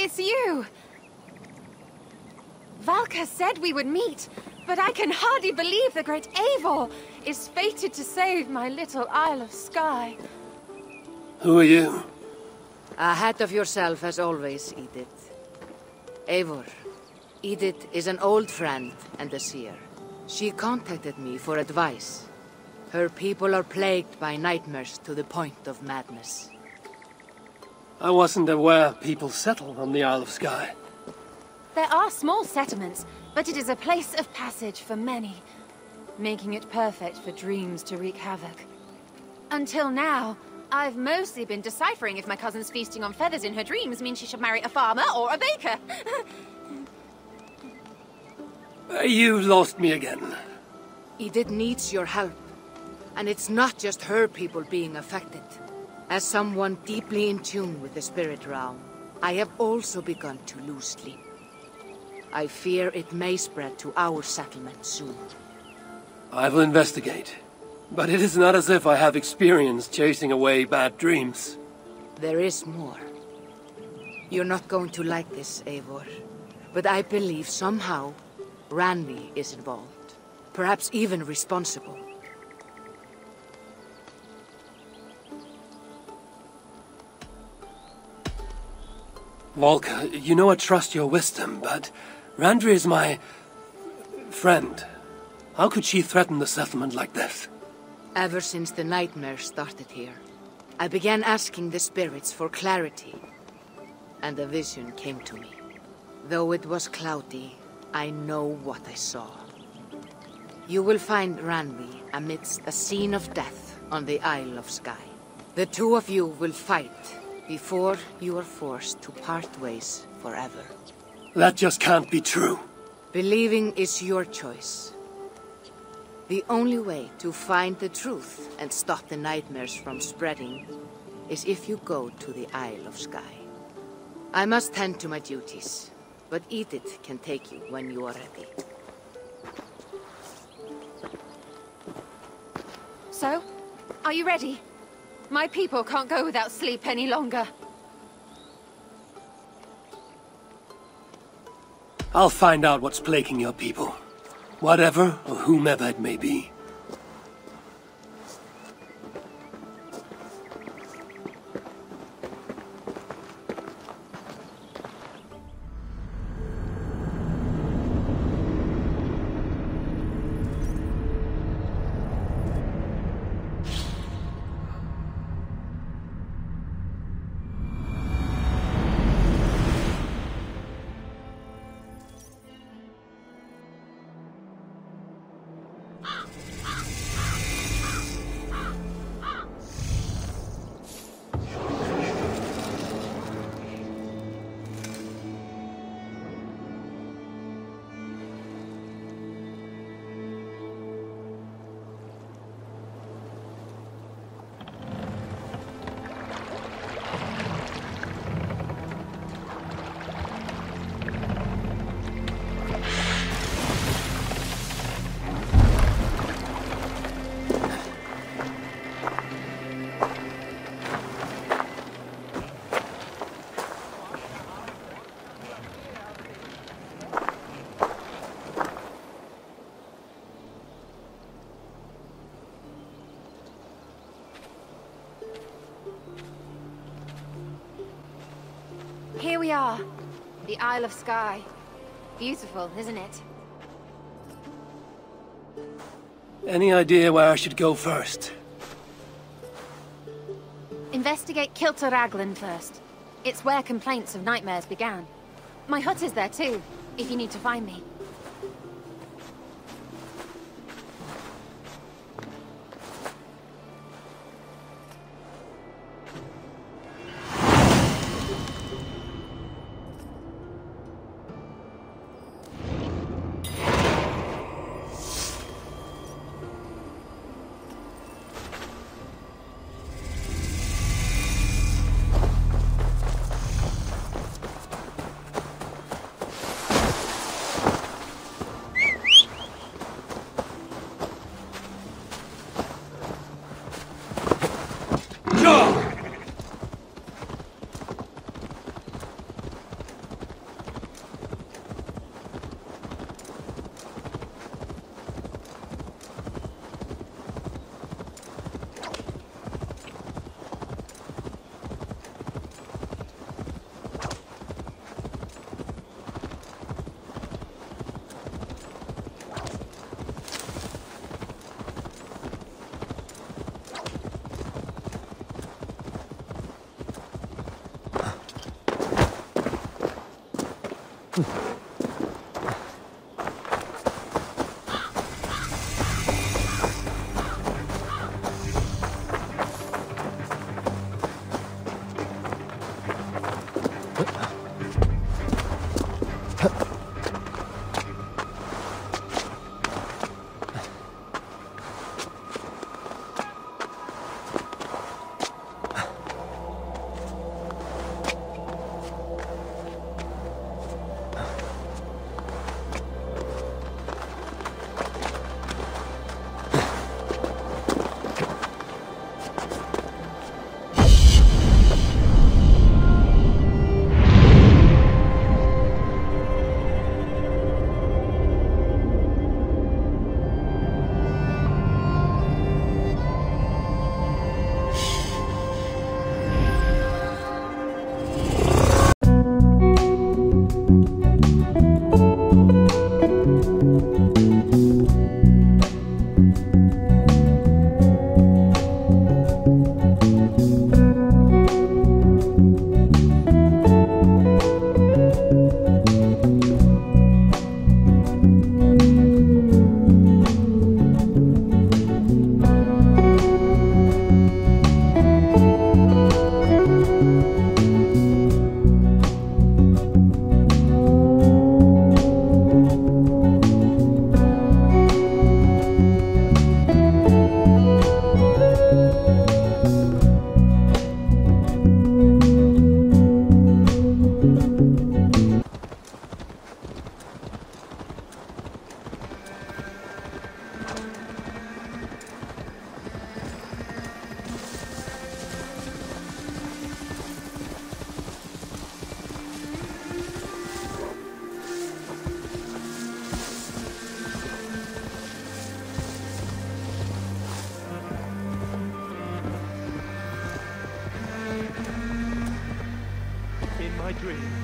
It's you! Valka said we would meet, but I can hardly believe the great Eivor is fated to save my little Isle of Skye. Who are you? Ahead of yourself as always, Edith. Eivor. Edith is an old friend and a seer. She contacted me for advice. Her people are plagued by nightmares to the point of madness. I wasn't aware people settle on the Isle of Skye. There are small settlements, but it is a place of passage for many, making it perfect for dreams to wreak havoc. Until now, I've mostly been deciphering if my cousin's feasting on feathers in her dreams means she should marry a farmer or a baker. You lost me again. Edith needs your help. And it's not just her people being affected. As someone deeply in tune with the spirit realm, I have also begun to lose sleep. I fear it may spread to our settlement soon. I will investigate. But it is not as if I have experience chasing away bad dreams. There is more. You're not going to like this, Eivor. But I believe somehow Randvi is involved. Perhaps even responsible. Valka, you know I trust your wisdom, but Randvi is my friend. How could she threaten the settlement like this? Ever since the nightmares started here, I began asking the spirits for clarity, and a vision came to me. Though it was cloudy, I know what I saw. You will find Randvi amidst a scene of death on the Isle of Skye. The two of you will fight before you are forced to part ways forever. That just can't be true. Believing is your choice. The only way to find the truth and stop the nightmares from spreading is if you go to the Isle of Skye. I must tend to my duties, but Edith can take you when you are ready. So, are you ready? My people can't go without sleep any longer. I'll find out what's plaguing your people. Whatever or whomever it may be. Here we are. The Isle of Skye. Beautiful, isn't it? Any idea where I should go first? Investigate Kilter Raglan first. It's where complaints of nightmares began. My hut is there too, if you need to find me. my dream.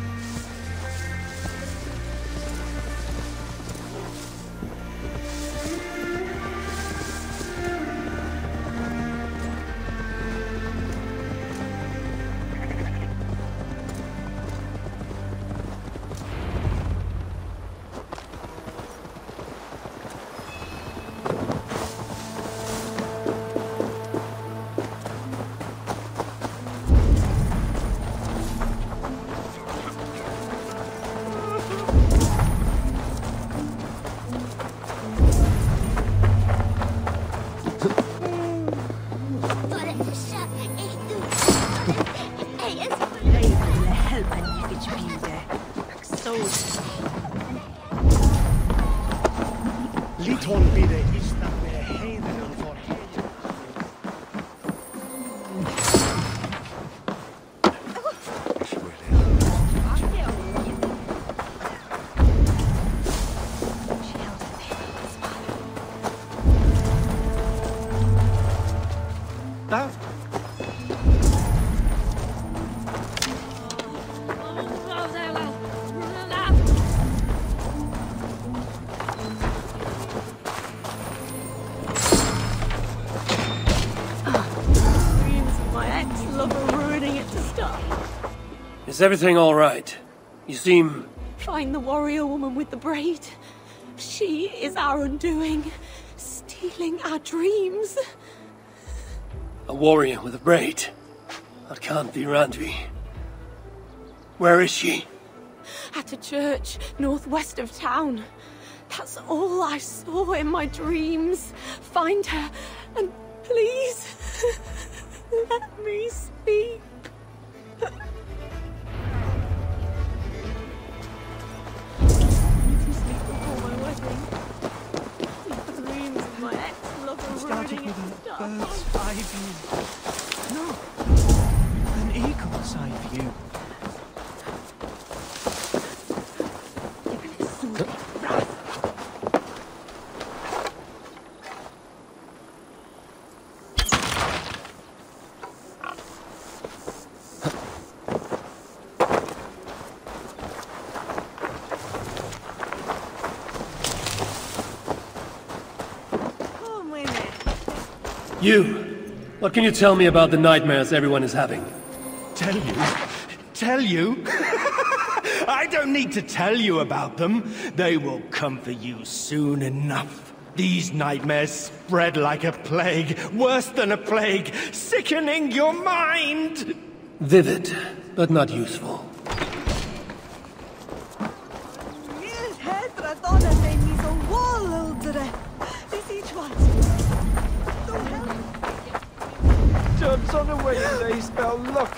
Is everything all right? You seem... Find the warrior woman with the braid. She is our undoing, stealing our dreams. A warrior with a braid? That can't be Randvi. Where is she? At a church northwest of town. That's all I saw in my dreams. Find her, and please, let me speak. Started with a bird's eye view. No, an eagle's eye view. You! What can you tell me about the nightmares everyone is having? Tell you? Tell you? I don't need to tell you about them. They will come for you soon enough. These nightmares spread like a plague, worse than a plague, sickening your mind! Vivid, but not useful. Dubs on a wedding day spell luck,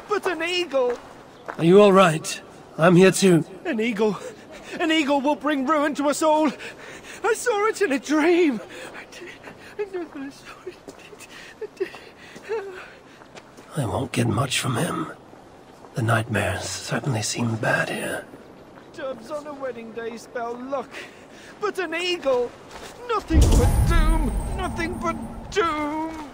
but an eagle! Are you all right? I'm here too. An eagle will bring ruin to us all! I saw it in a dream! I won't get much from him. The nightmares certainly seem bad here. Dubs on a wedding day spell luck, but an eagle! Nothing but doom! Nothing but doom!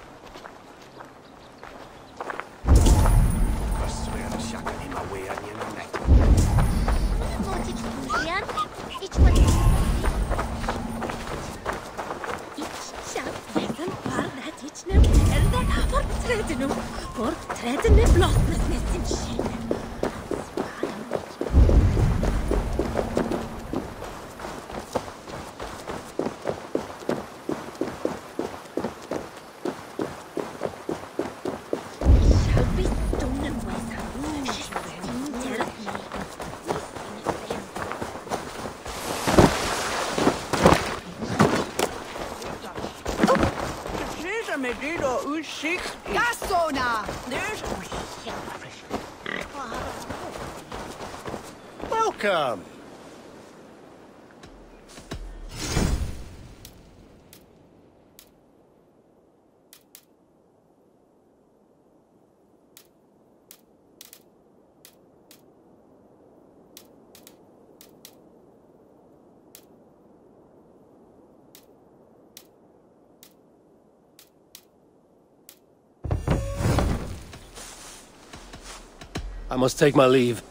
Welcome. I must take my leave.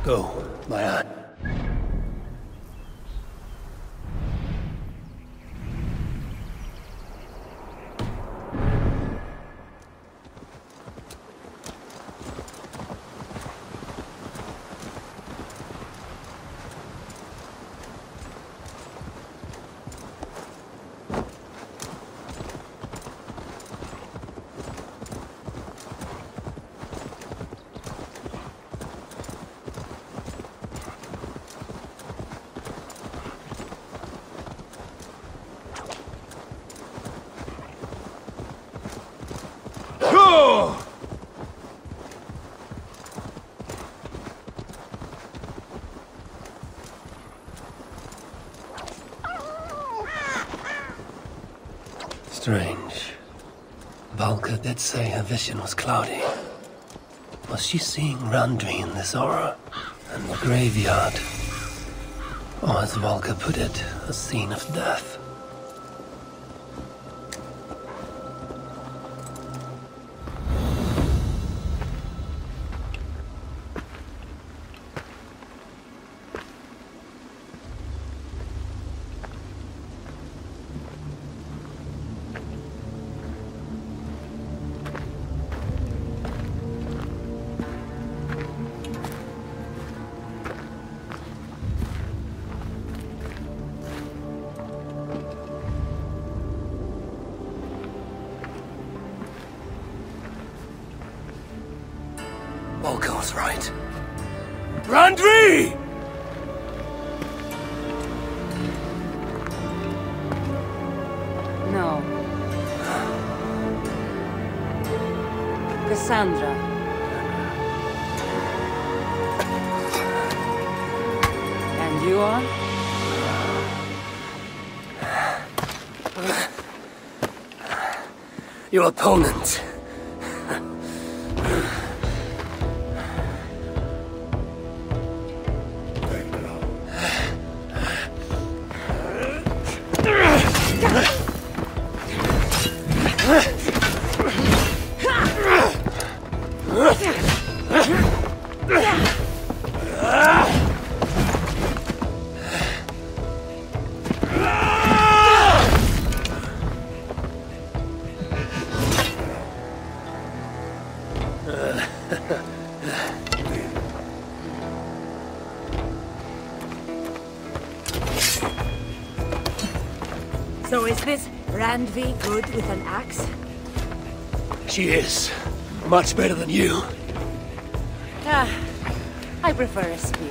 Go, my aunt. Strange. Valka did say her vision was cloudy. Was she seeing Randvi in this aura? And the graveyard? Or as Valka put it, a scene of death? Valka was right. Randvi! Cassandra. And you are? Your opponent. So is this Randvi good with an axe? She is. Much better than you. Ah, I prefer a spear.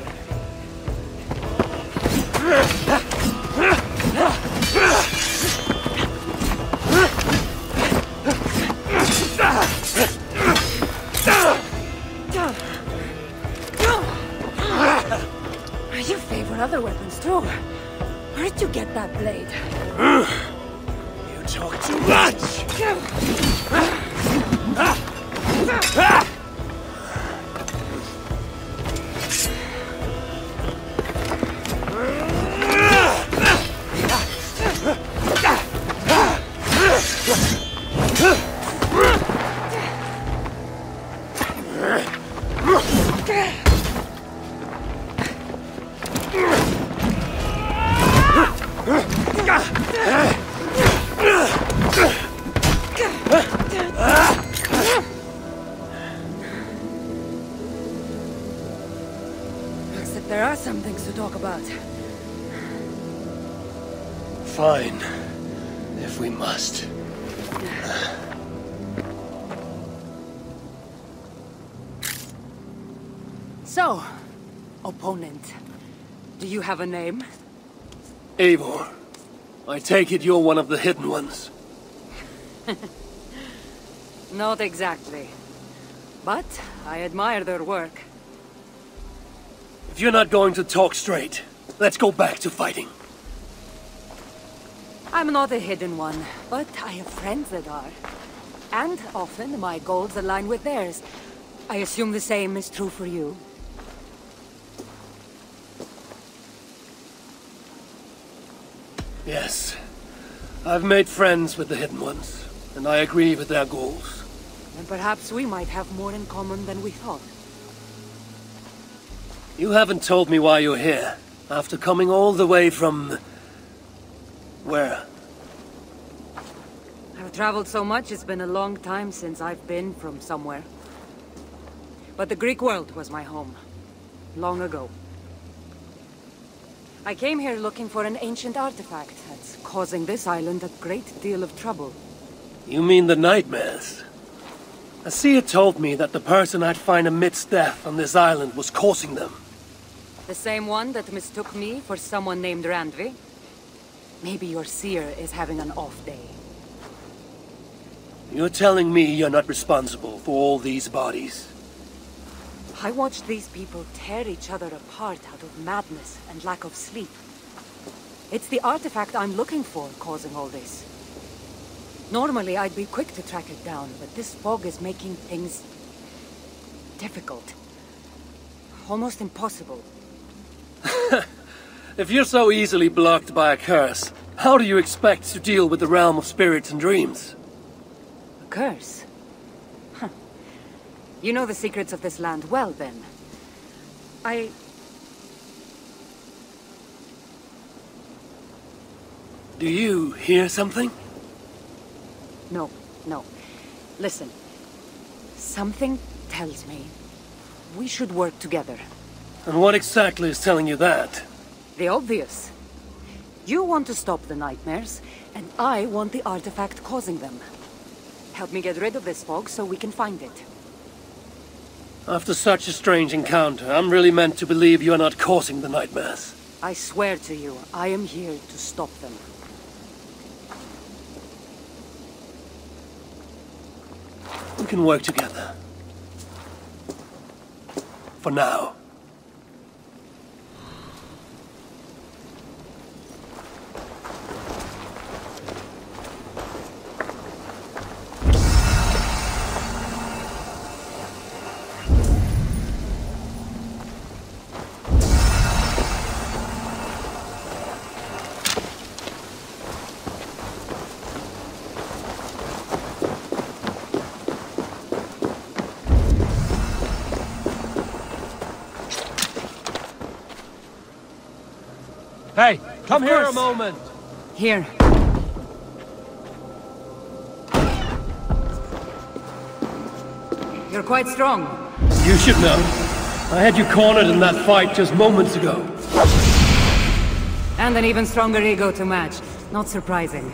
You favor other weapons too. Where did you get that blade? You talk too much! Looks like there are some things to talk about. Fine. If we must. So, opponent, do you have a name? Eivor, I take it you're one of the hidden ones. Not exactly. But I admire their work. If you're not going to talk straight, let's go back to fighting. I'm not a hidden one, but I have friends that are. And often my goals align with theirs. I assume the same is true for you. Yes. I've made friends with the hidden ones, and I agree with their goals. And perhaps we might have more in common than we thought. You haven't told me why you're here, after coming all the way from... where? I've traveled so much, it's been a long time since I've been from somewhere. But the Greek world was my home. Long ago. I came here looking for an ancient artifact that's causing this island a great deal of trouble. You mean the nightmares? Asia told me that the person I'd find amidst death on this island was causing them. The same one that mistook me for someone named Randvi? Maybe your seer is having an off day. You're telling me you're not responsible for all these bodies? I watched these people tear each other apart out of madness and lack of sleep. It's the artifact I'm looking for causing all this. Normally I'd be quick to track it down, but this fog is making things... difficult. Almost impossible. If you're so easily blocked by a curse, how do you expect to deal with the realm of spirits and dreams? A curse? Huh. You know the secrets of this land well, then. Do you hear something? No. Listen. Something tells me we should work together. And what exactly is telling you that? The obvious. You want to stop the nightmares, and I want the artifact causing them. Help me get rid of this fog so we can find it. After such a strange encounter, I'm really meant to believe you're not causing the nightmares. I swear to you, I am here to stop them. We can work together. for now. Hey, Come here a moment! Here. You're quite strong. You should know. I had you cornered in that fight just moments ago. And an even stronger ego to match. Not surprising.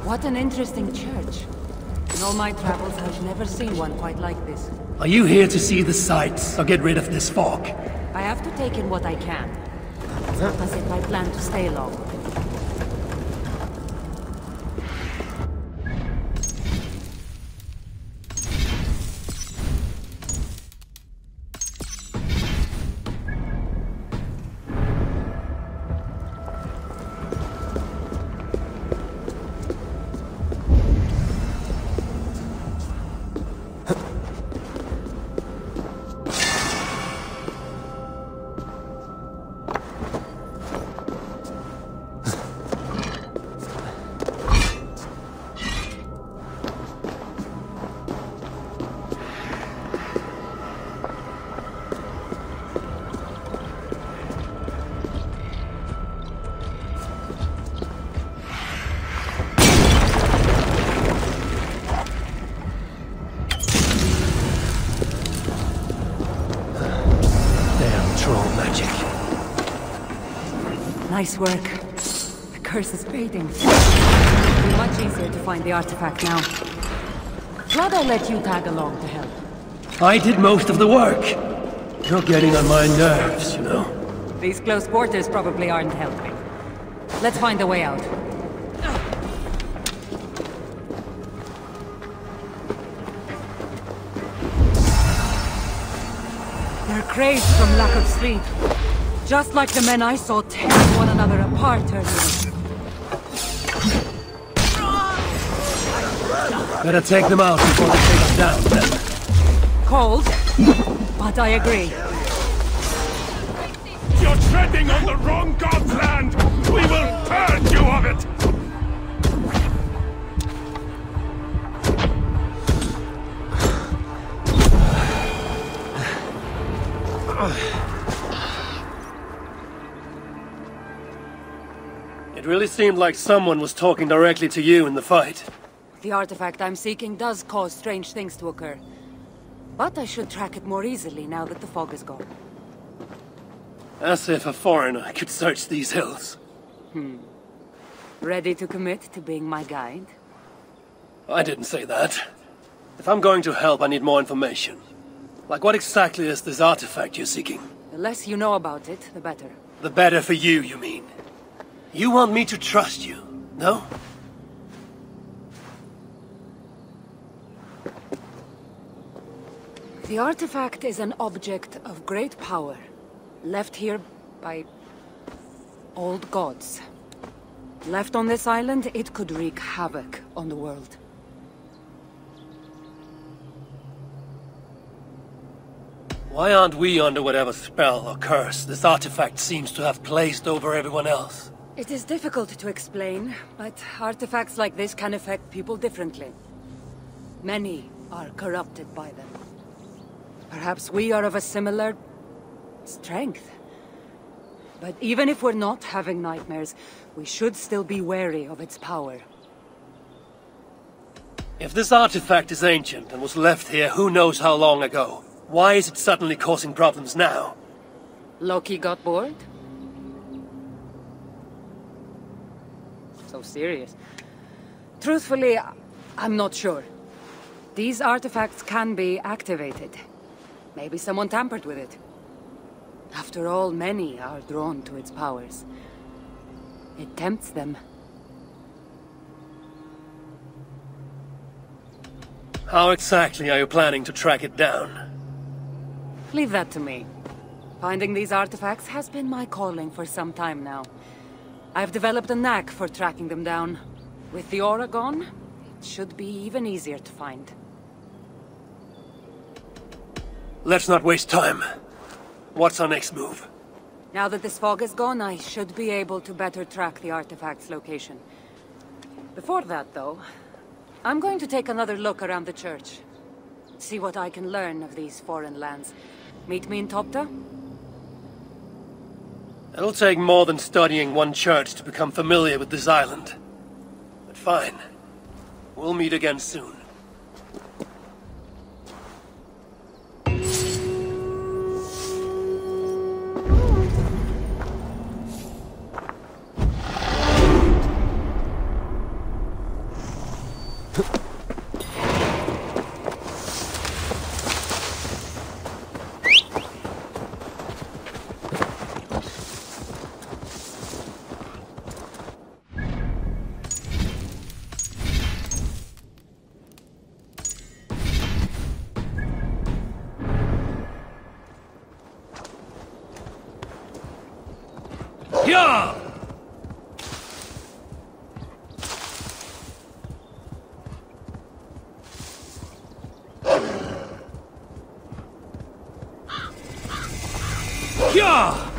What an interesting church. In all my travels, I've never seen one quite like this. Are you here to see the sights, or get rid of this fog? I have to take in what I can. It's not as if I plan to stay long. Nice work. The curse is fading. It'll be much easier to find the artifact now. Glad I let you tag along to help. I did most of the work. You're getting on my nerves, you know. These close quarters probably aren't helping. Let's find a way out. They're crazed from lack of sleep. Just like the men I saw tearing one another apart earlier. Better take them out before they take us down, then. Cold, but I agree. You're treading on the wrong god's land! We will purge you of it! It really seemed like someone was talking directly to you in the fight. The artifact I'm seeking does cause strange things to occur. But I should track it more easily now that the fog is gone. As if a foreigner could search these hills. Ready to commit to being my guide? I didn't say that. If I'm going to help, I need more information. Like what exactly is this artifact you're seeking? The less you know about it, the better. The better for you, you mean? You want me to trust you, no? The artifact is an object of great power, left here by old gods. Left on this island, it could wreak havoc on the world. Why aren't we under whatever spell or curse this artifact seems to have placed over everyone else? It is difficult to explain, but artifacts like this can affect people differently. Many are corrupted by them. Perhaps we are of a similar strength. But even if we're not having nightmares, we should still be wary of its power. If this artifact is ancient and was left here who knows how long ago, why is it suddenly causing problems now? Loki got bored? So serious. Truthfully, I'm not sure. These artifacts can be activated. Maybe someone tampered with it. After all, many are drawn to its powers. It tempts them. How exactly are you planning to track it down? Leave that to me. Finding these artifacts has been my calling for some time now. I've developed a knack for tracking them down. With the aura gone, it should be even easier to find. Let's not waste time. What's our next move? Now that this fog is gone, I should be able to better track the artifact's location. Before that, though, I'm going to take another look around the church. See what I can learn of these foreign lands. Meet me in Topta? It'll take more than studying one church to become familiar with this island. But fine. We'll meet again soon. Yeah! Yeah!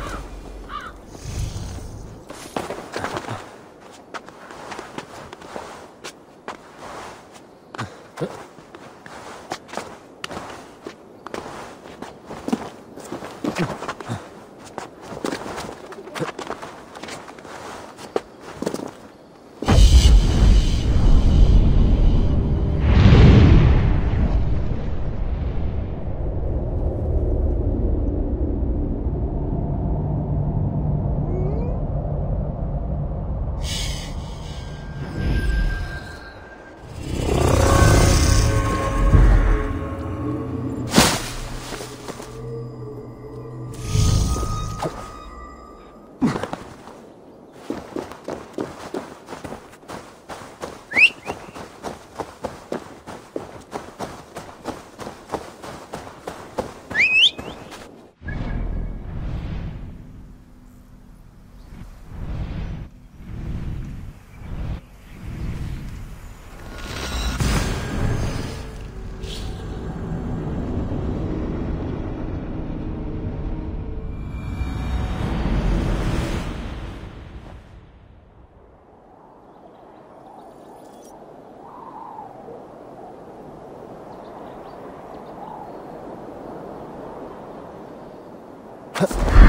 Huh.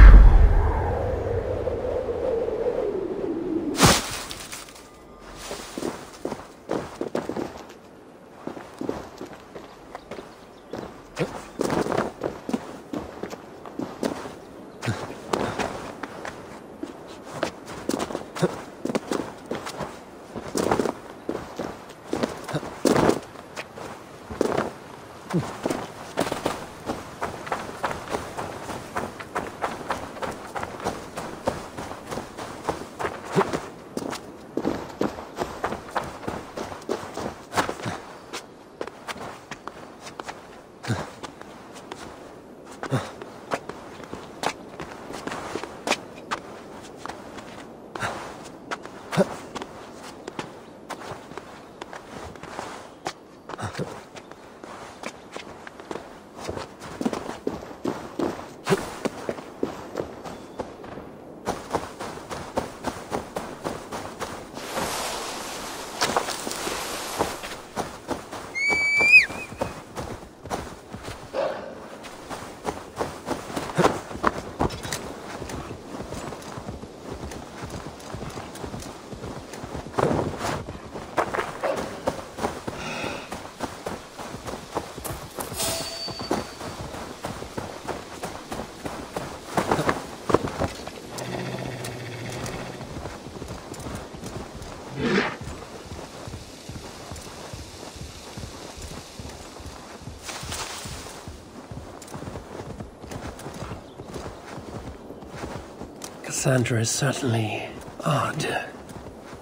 Cassandra is certainly odd.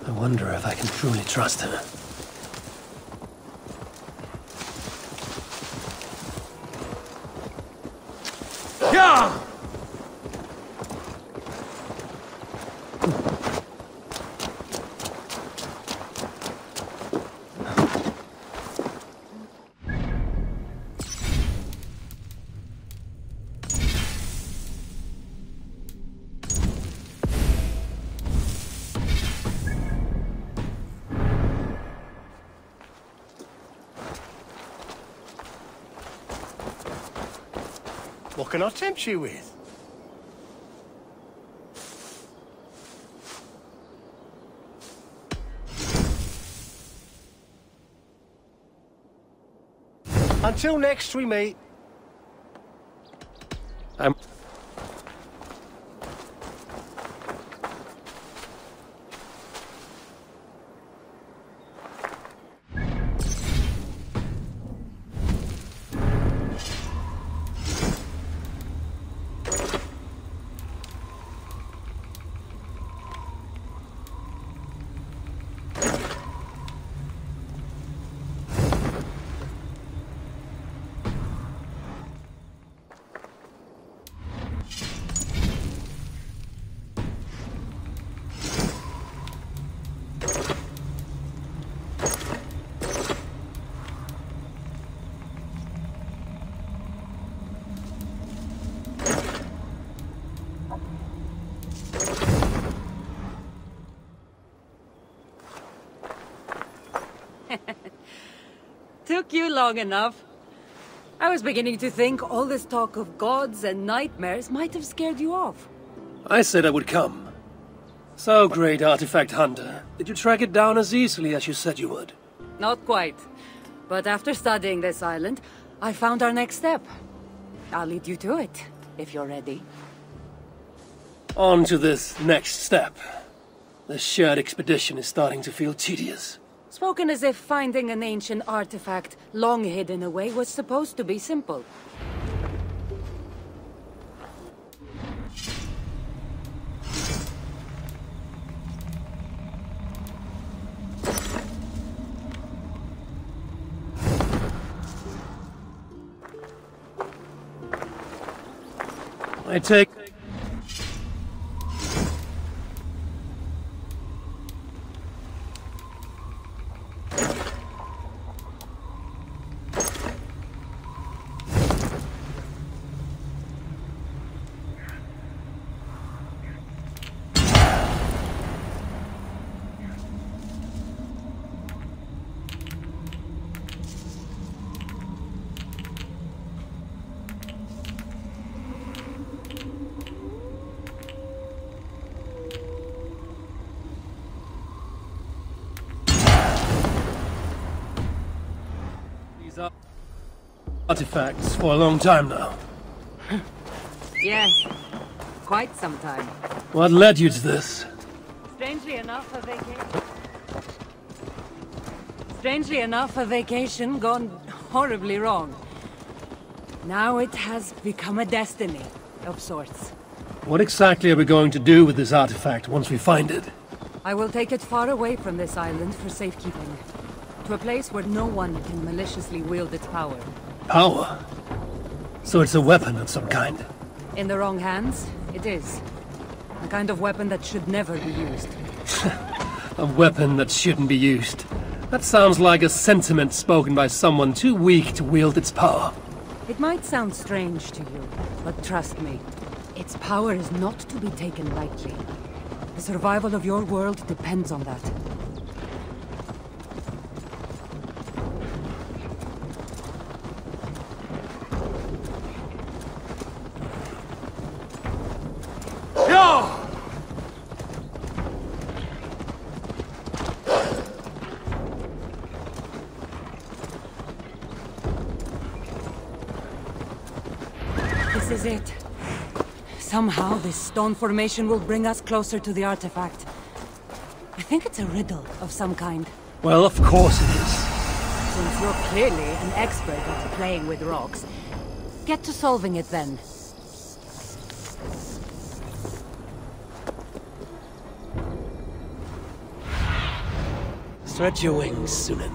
I wonder if I can truly trust her. Yeah! What can I tempt you with? Until next we meet. Took you long enough. I was beginning to think all this talk of gods and nightmares might have scared you off. I said I would come. So, great artifact hunter, did you track it down as easily as you said you would? Not quite. But after studying this island, I found our next step. I'll lead you to it, if you're ready. On to this next step. The shared expedition is starting to feel tedious. Spoken as if finding an ancient artifact long hidden away was supposed to be simple. I take... artifacts for a long time now. Yes, quite some time. What led you to this? Strangely enough, a vacation gone horribly wrong. Now it has become a destiny of sorts. What exactly are we going to do with this artifact once we find it? I will take it far away from this island for safekeeping. To a place where no one can maliciously wield its power. Power? So it's a weapon of some kind? In the wrong hands, it is. The kind of weapon that should never be used. A weapon that shouldn't be used. That sounds like a sentiment spoken by someone too weak to wield its power. It might sound strange to you, but trust me, its power is not to be taken lightly. The survival of your world depends on that. This is it. Somehow, this stone formation will bring us closer to the artifact. I think it's a riddle of some kind. Well, of course it is. Since you're clearly an expert at playing with rocks, get to solving it then. Stretch your wings, Sunan.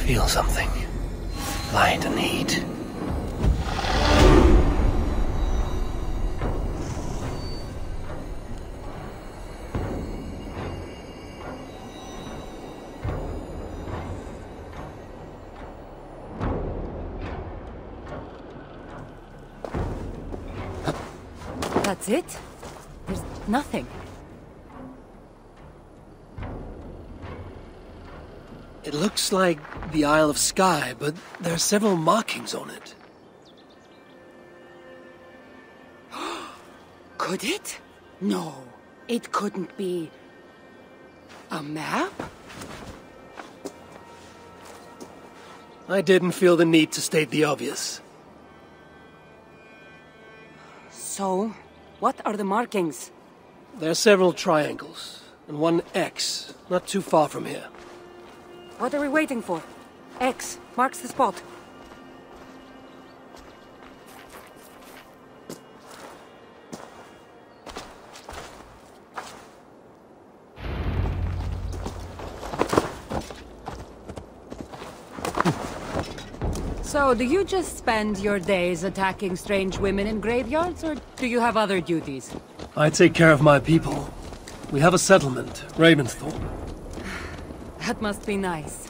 Feel something. Light and heat. That's it? There's nothing. It looks like the Isle of Skye, but there are several markings on it. Could it? No, it couldn't be. A map? I didn't feel the need to state the obvious. So, what are the markings? There are several triangles, and one X, not too far from here. What are we waiting for? X marks the spot. So, do you just spend your days attacking strange women in graveyards, or do you have other duties? I take care of my people. We have a settlement, Ravensthorpe. That must be nice.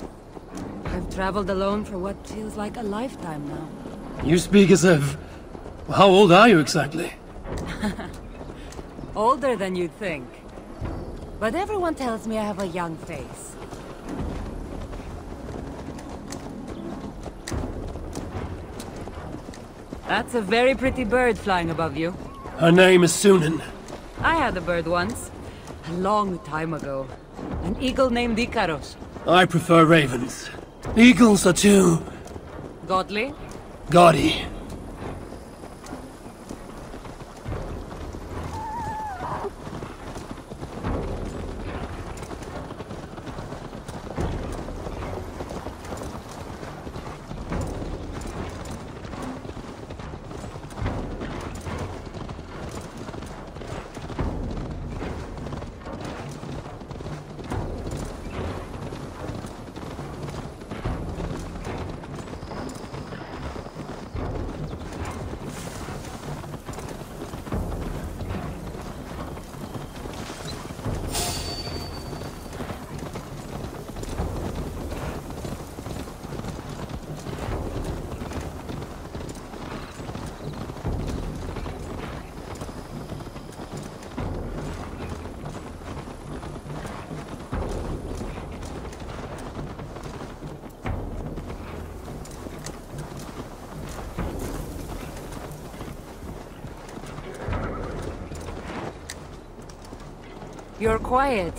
I've traveled alone for what feels like a lifetime now. You speak as if... How old are you exactly? Older than you'd think. But everyone tells me I have a young face. That's a very pretty bird flying above you. Her name is Sunan. I had a bird once. A long time ago. An eagle named Ikaros. I prefer ravens. Eagles are too... Godly? gaudy. You're quiet.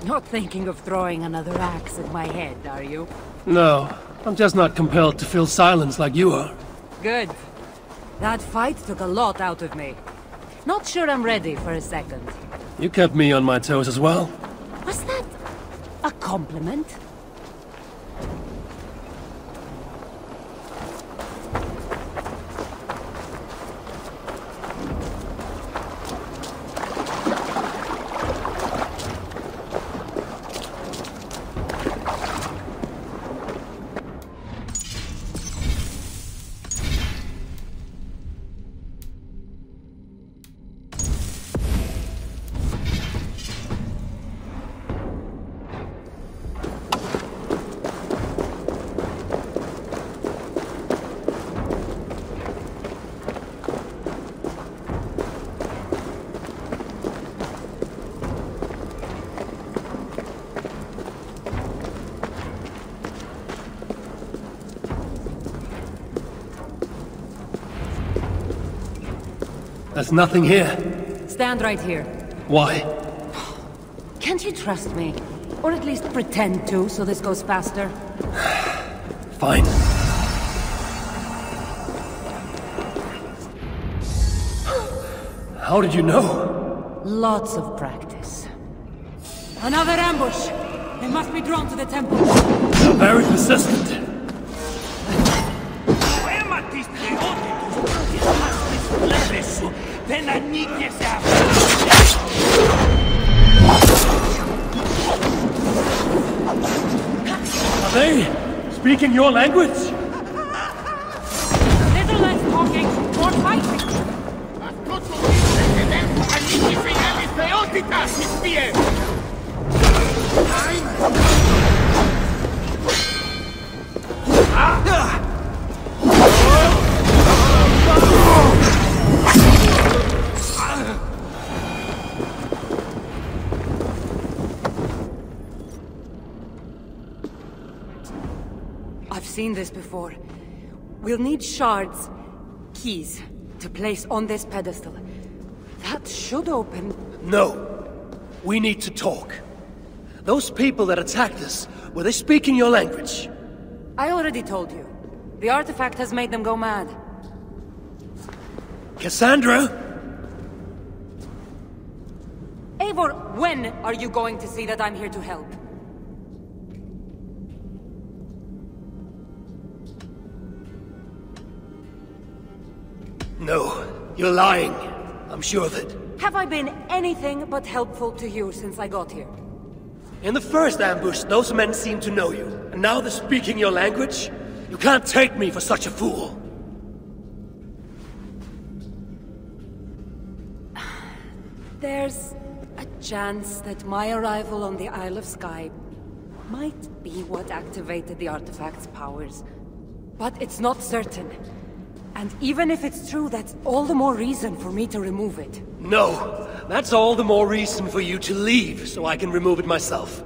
Not thinking of throwing another axe at my head, are you? No, I'm just not compelled to fill silence like you are. Good. That fight took a lot out of me. Not sure I'm ready for a second. You kept me on my toes as well. Was that a compliment? There's nothing here. Stand right here. Why? Can't you trust me? Or at least pretend to, so this goes faster? Fine. How did you know? Lots of practice. Another ambush! They must be drawn to the temple. They're very persistent. Are they speaking your language? Little less talking, more fighting! I've seen this before. We'll need shards, keys, to place on this pedestal. That should open... No. We need to talk. Those people that attacked us, were they speaking your language? I already told you. The artifact has made them go mad. Cassandra? Eivor, when are you going to see that I'm here to help? No, you're lying. I'm sure of it. Have I been anything but helpful to you since I got here? In the first ambush, those men seemed to know you. And now they're speaking your language? You can't take me for such a fool. There's a chance that my arrival on the Isle of Skye might be what activated the artifact's powers. But it's not certain. And even if it's true, that's all the more reason for me to remove it. No, that's all the more reason for you to leave, so I can remove it myself.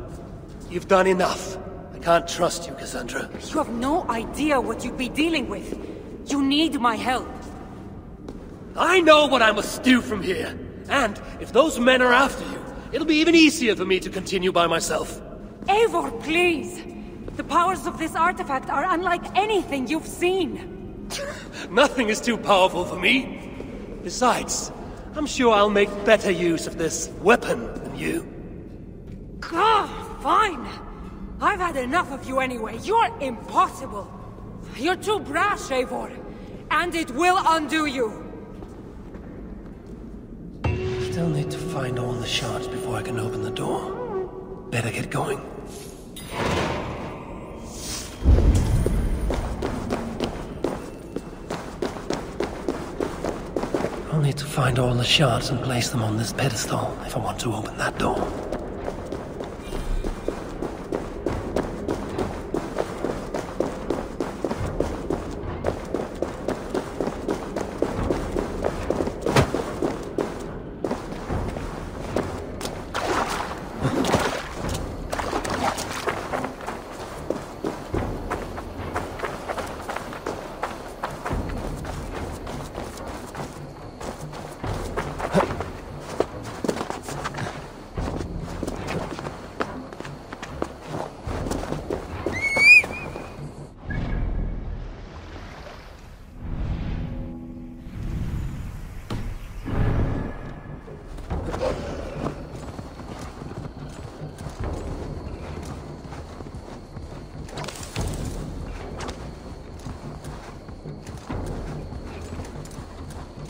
You've done enough. I can't trust you, Cassandra. You have no idea what you'd be dealing with. You need my help. I know what I must do from here. And if those men are after you, it'll be even easier for me to continue by myself. Eivor, please! The powers of this artifact are unlike anything you've seen. Nothing is too powerful for me. Besides, I'm sure I'll make better use of this weapon than you. Fine. I've had enough of you anyway. You're impossible. You're too brash, Eivor. And it will undo you. Still need to find all the shards before I can open the door. Better get going. I'll need to find all the shards and place them on this pedestal if I want to open that door.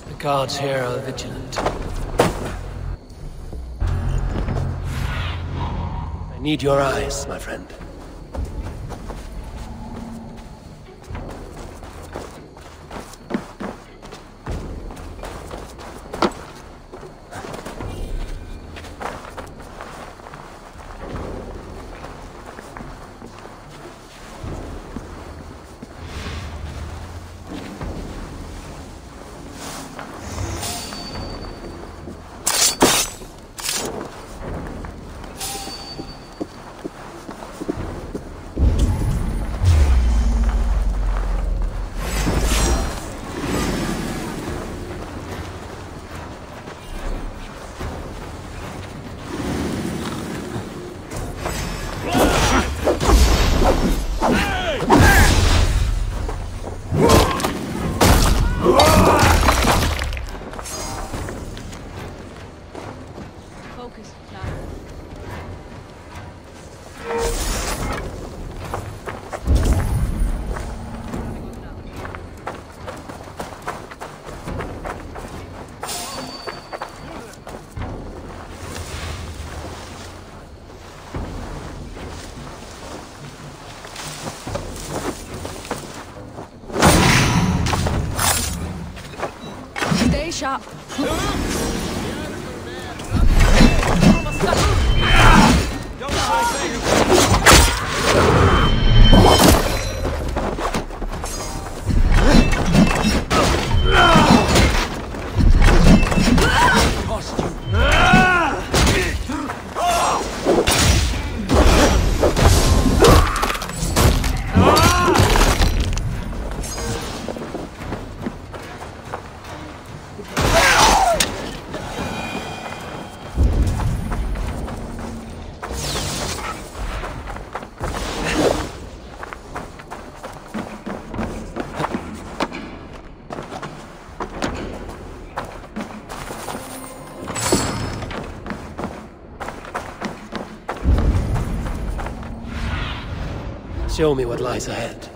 The guards here are vigilant. I need your eyes, my friend. sharp. Show me what lies ahead.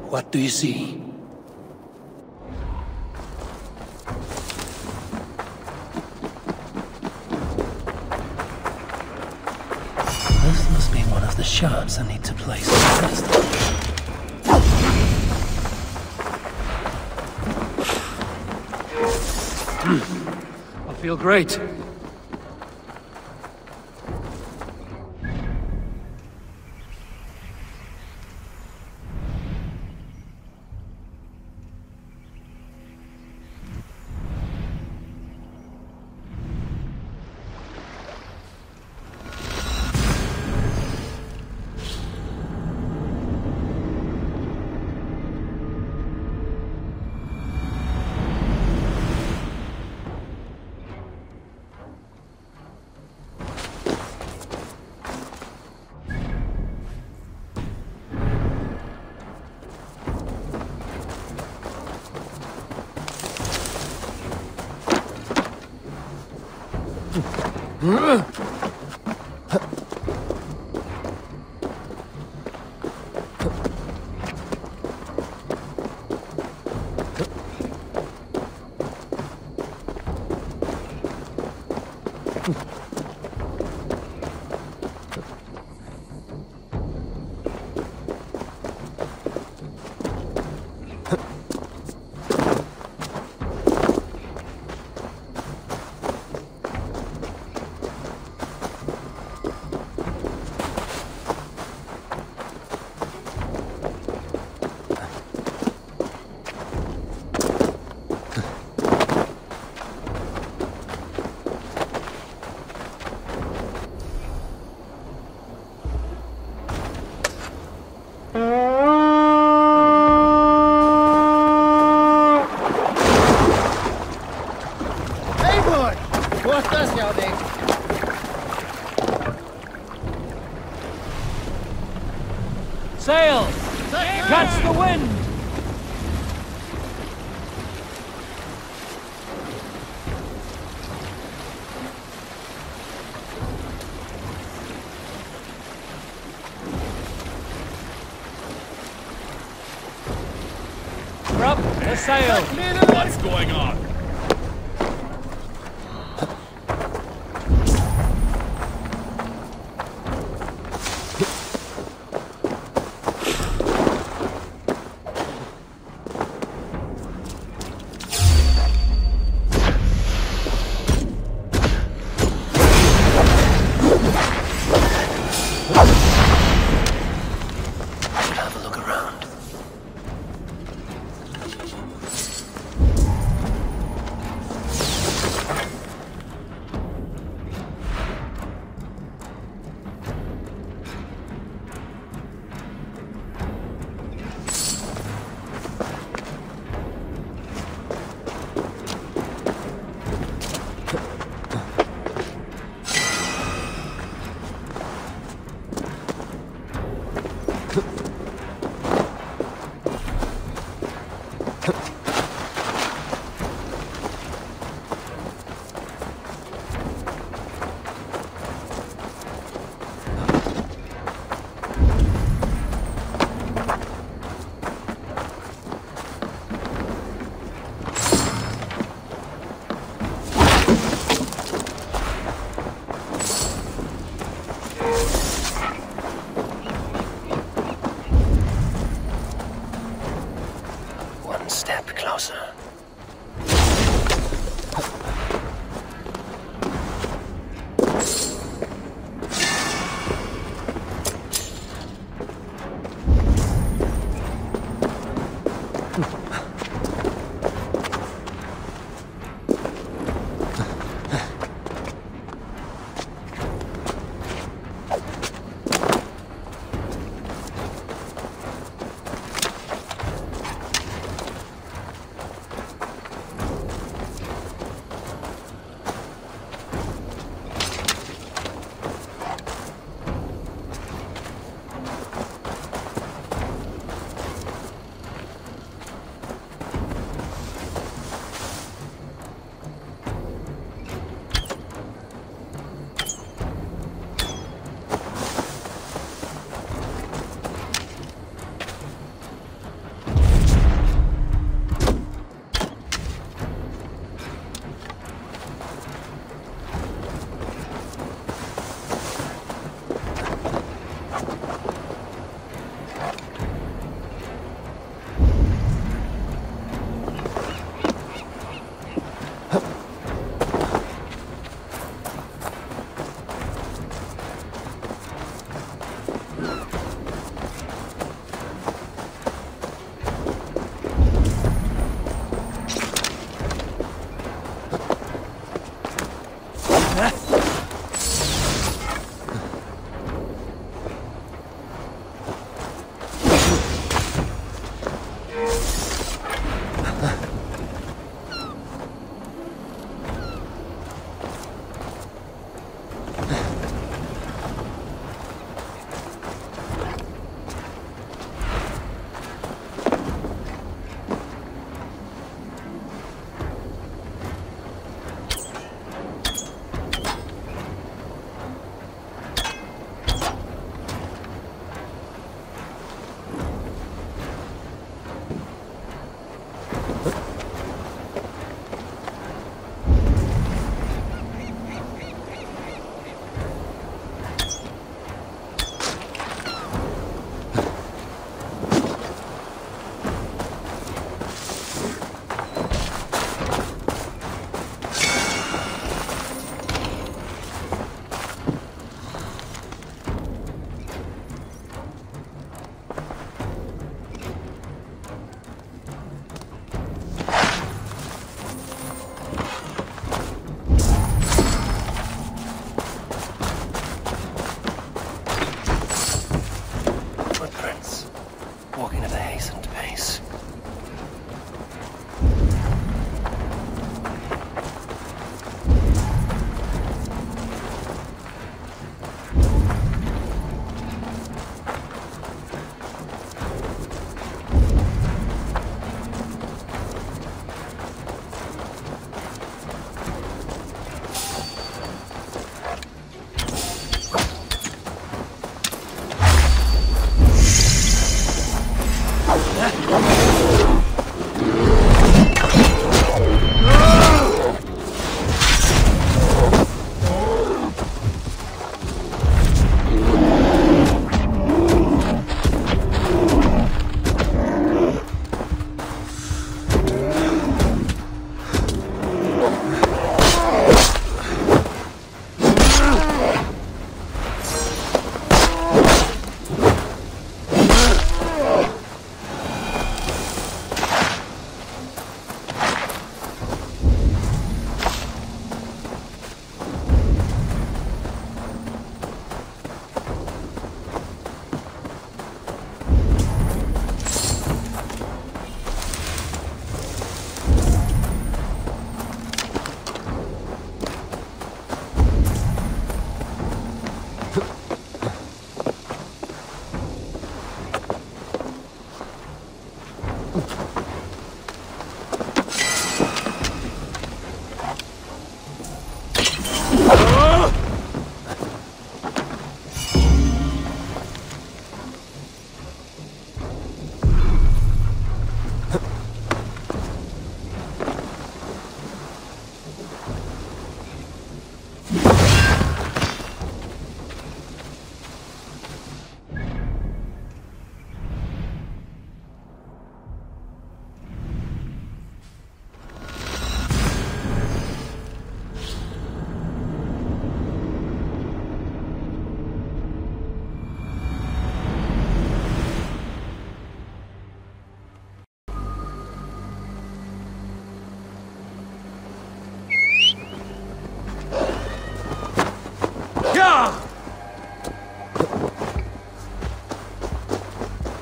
What do you see? This must be one of the shards I need to place on the crystal. I feel great. Good. What's this, Yodi? Sail! Catch the wind! Up the sail! What's going on? Have a look around.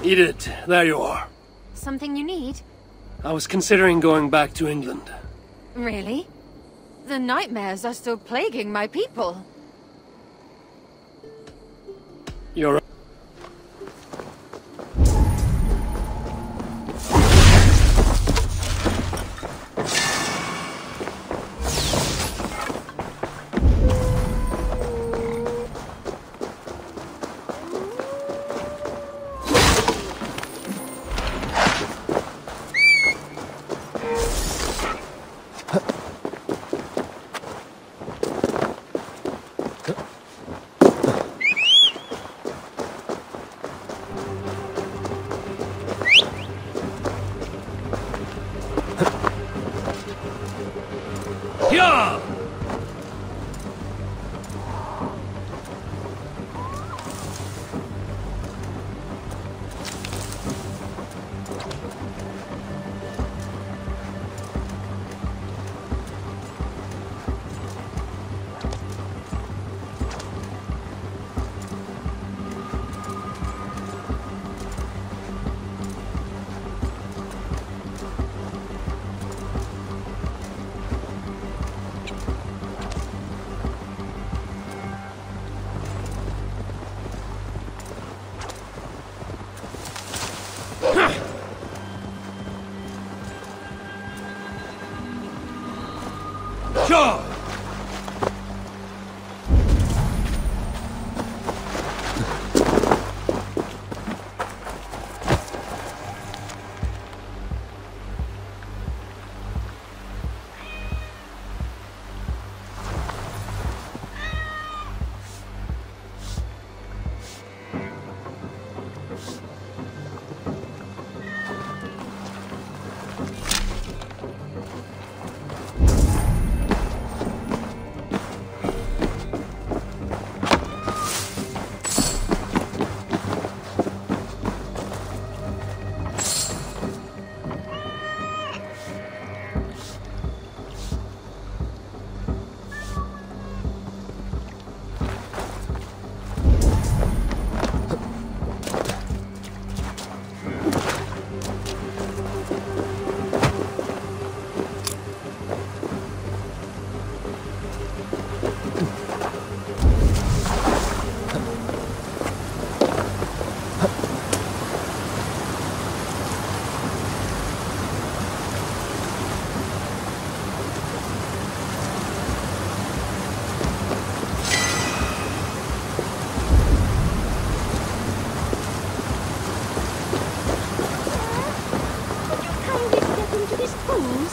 Edith, there you are. Something you need? I was considering going back to England. Really? The nightmares are still plaguing my people. You're... Yeah! Sure!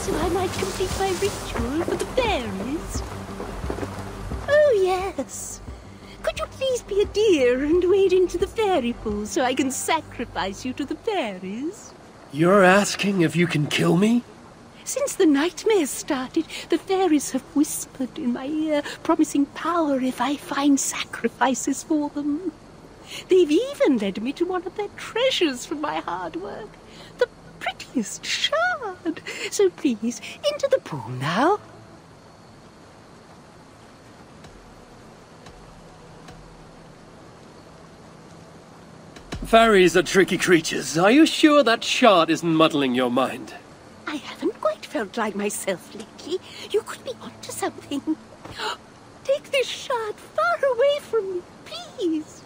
So I might complete my ritual for the fairies. Oh, yes. Could you please be a dear and wade into the fairy pool so I can sacrifice you to the fairies? You're asking if you can kill me? Since the nightmares started, the fairies have whispered in my ear, promising power if I find sacrifices for them. They've even led me to one of their treasures from my hard work. The prettiest shard. So please, into the pool now. Fairies are tricky creatures. Are you sure that shard isn't muddling your mind? I haven't quite felt like myself lately. You could be onto something. Take this shard far away from me, please.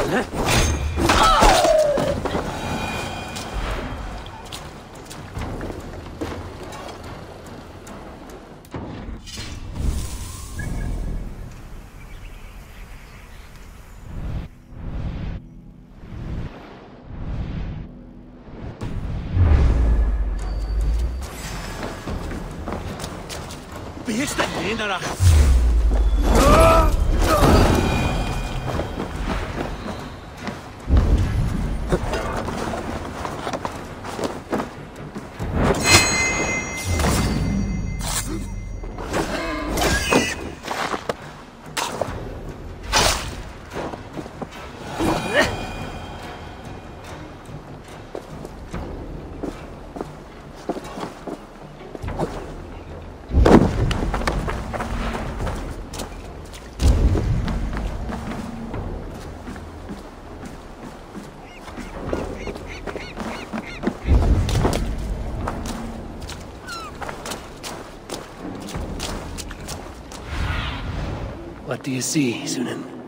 Wie ist denn jener? What do you see, Sunan?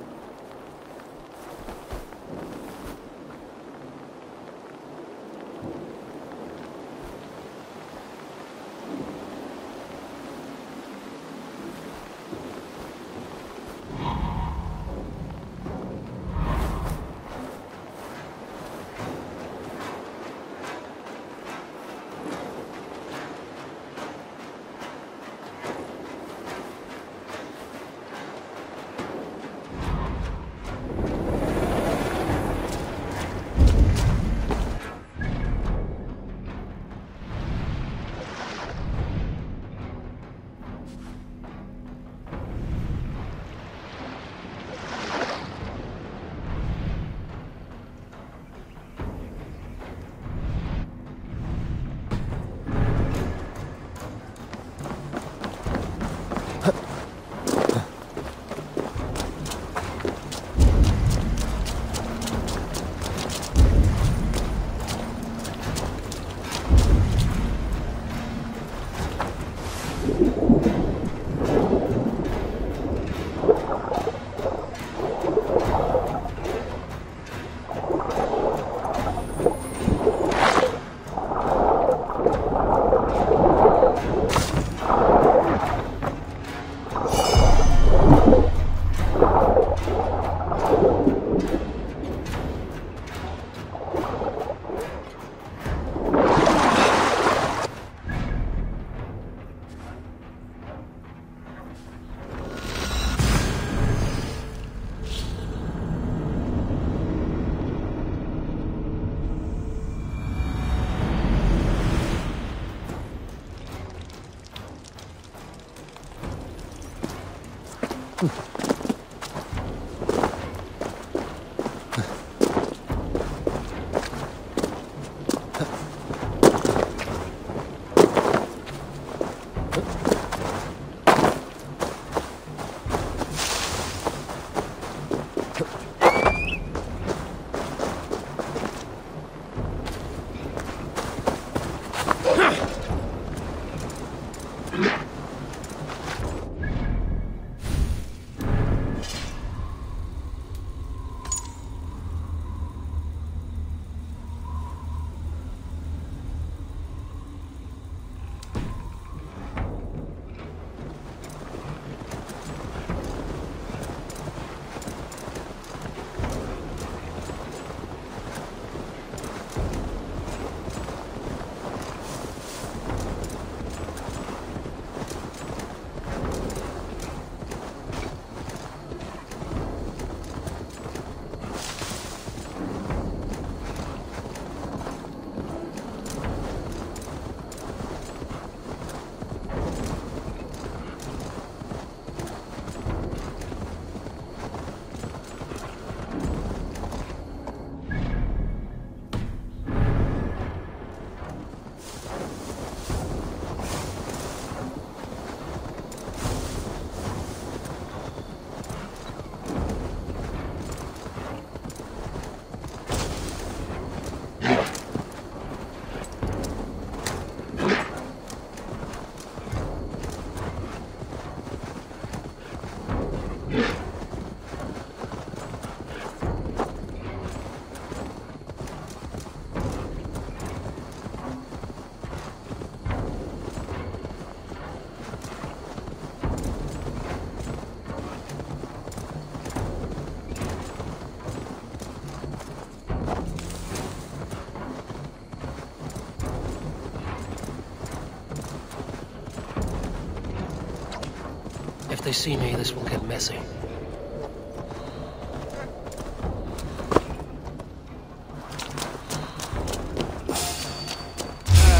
they see me, this will get messy.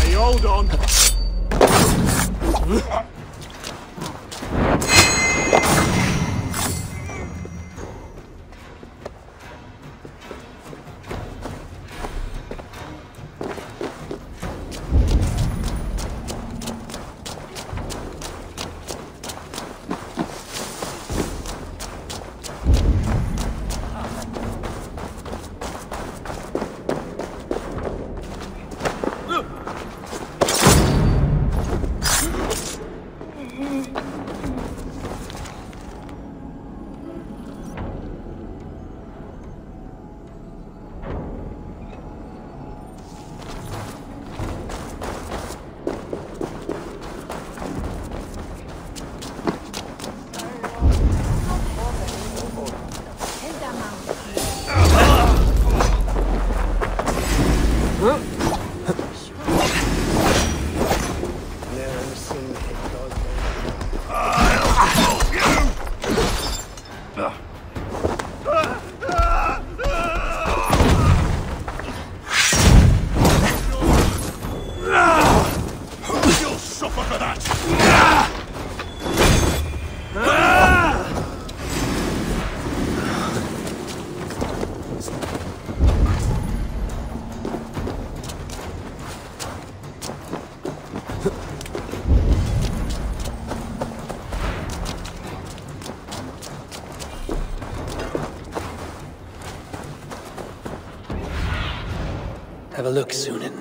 Hey, hold on. Have a look, Sunan.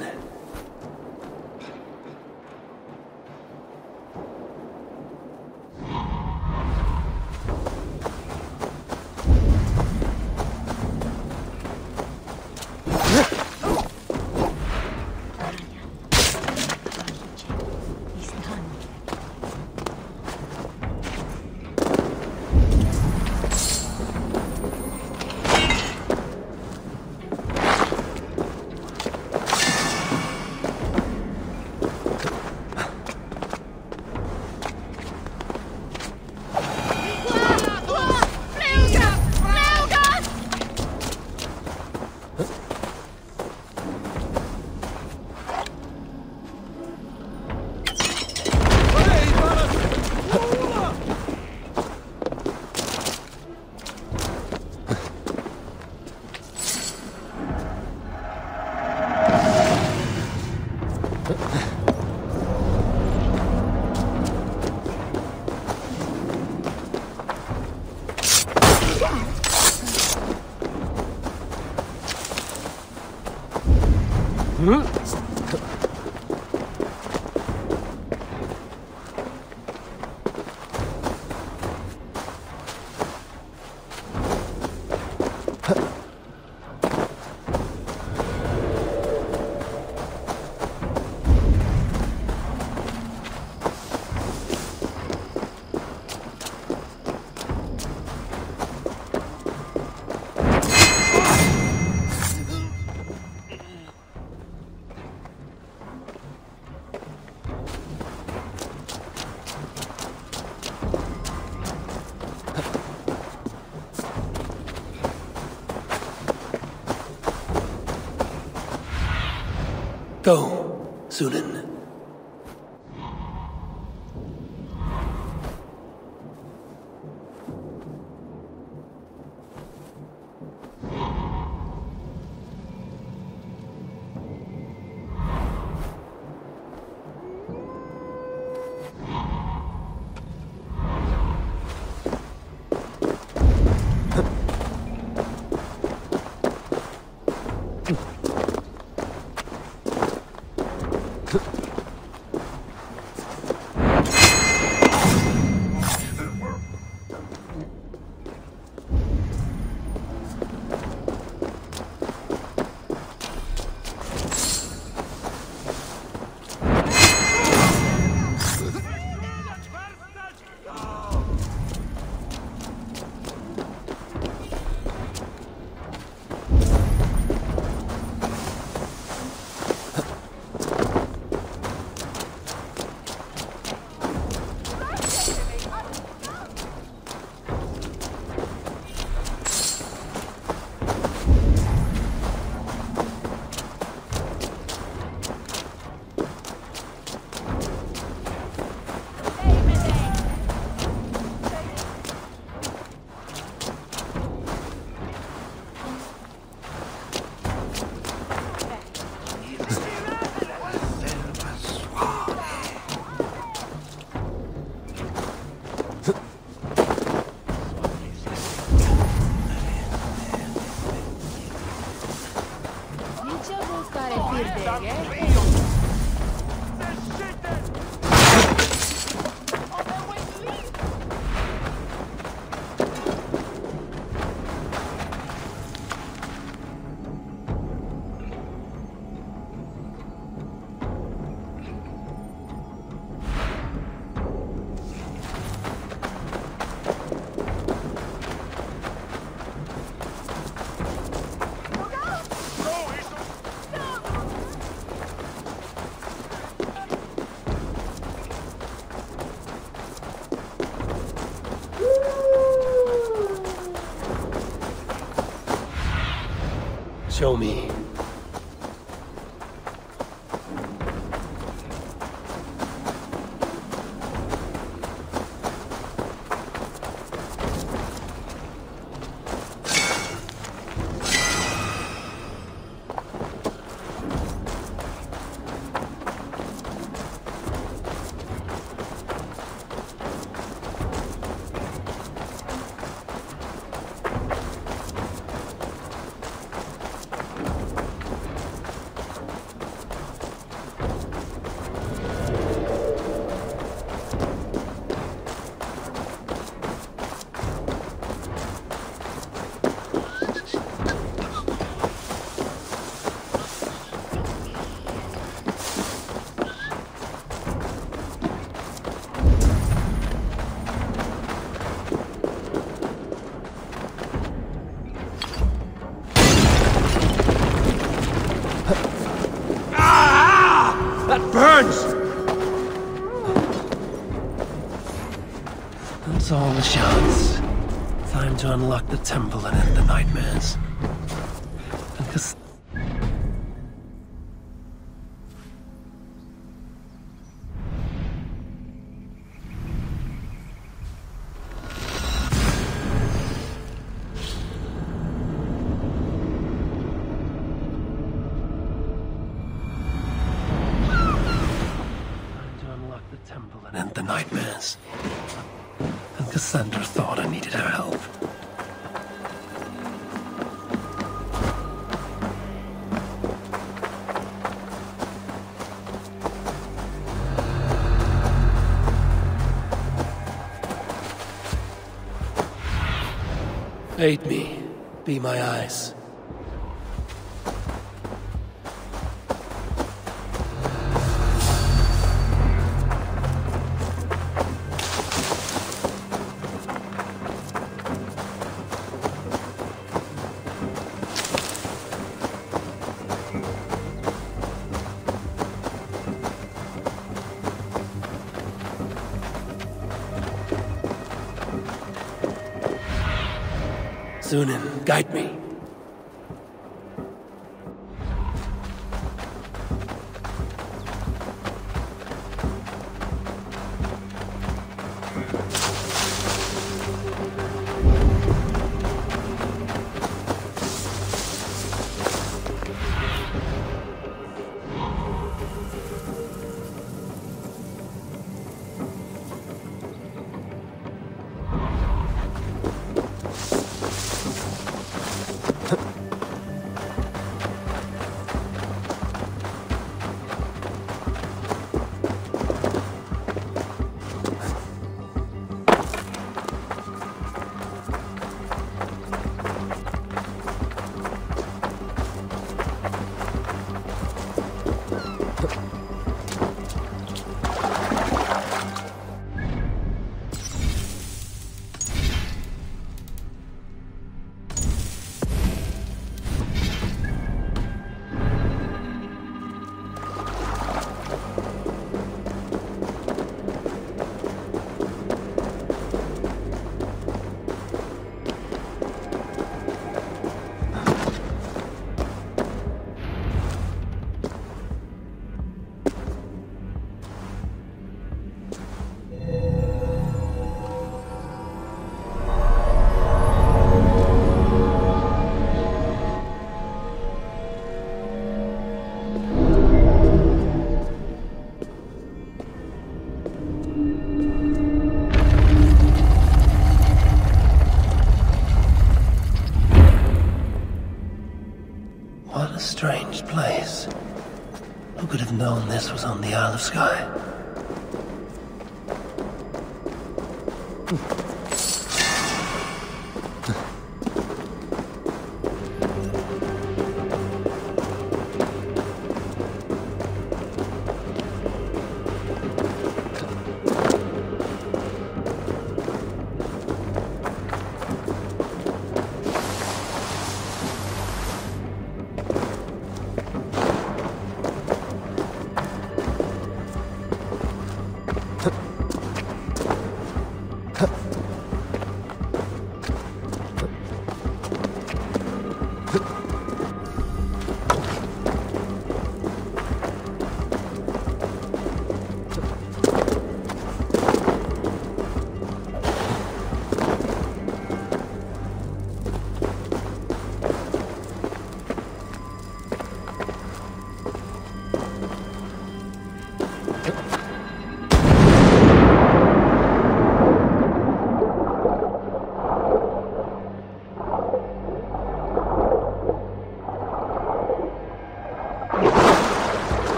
Go, Sunan. Show me. Burns! That's all the chance. Time to unlock the temple and end the nightmares. Because... temple and end the nightmares. And Cassandra thought I needed her help. Aid me. Be my eyes. Sunan, guide me. could have known this was on the Isle of Skye?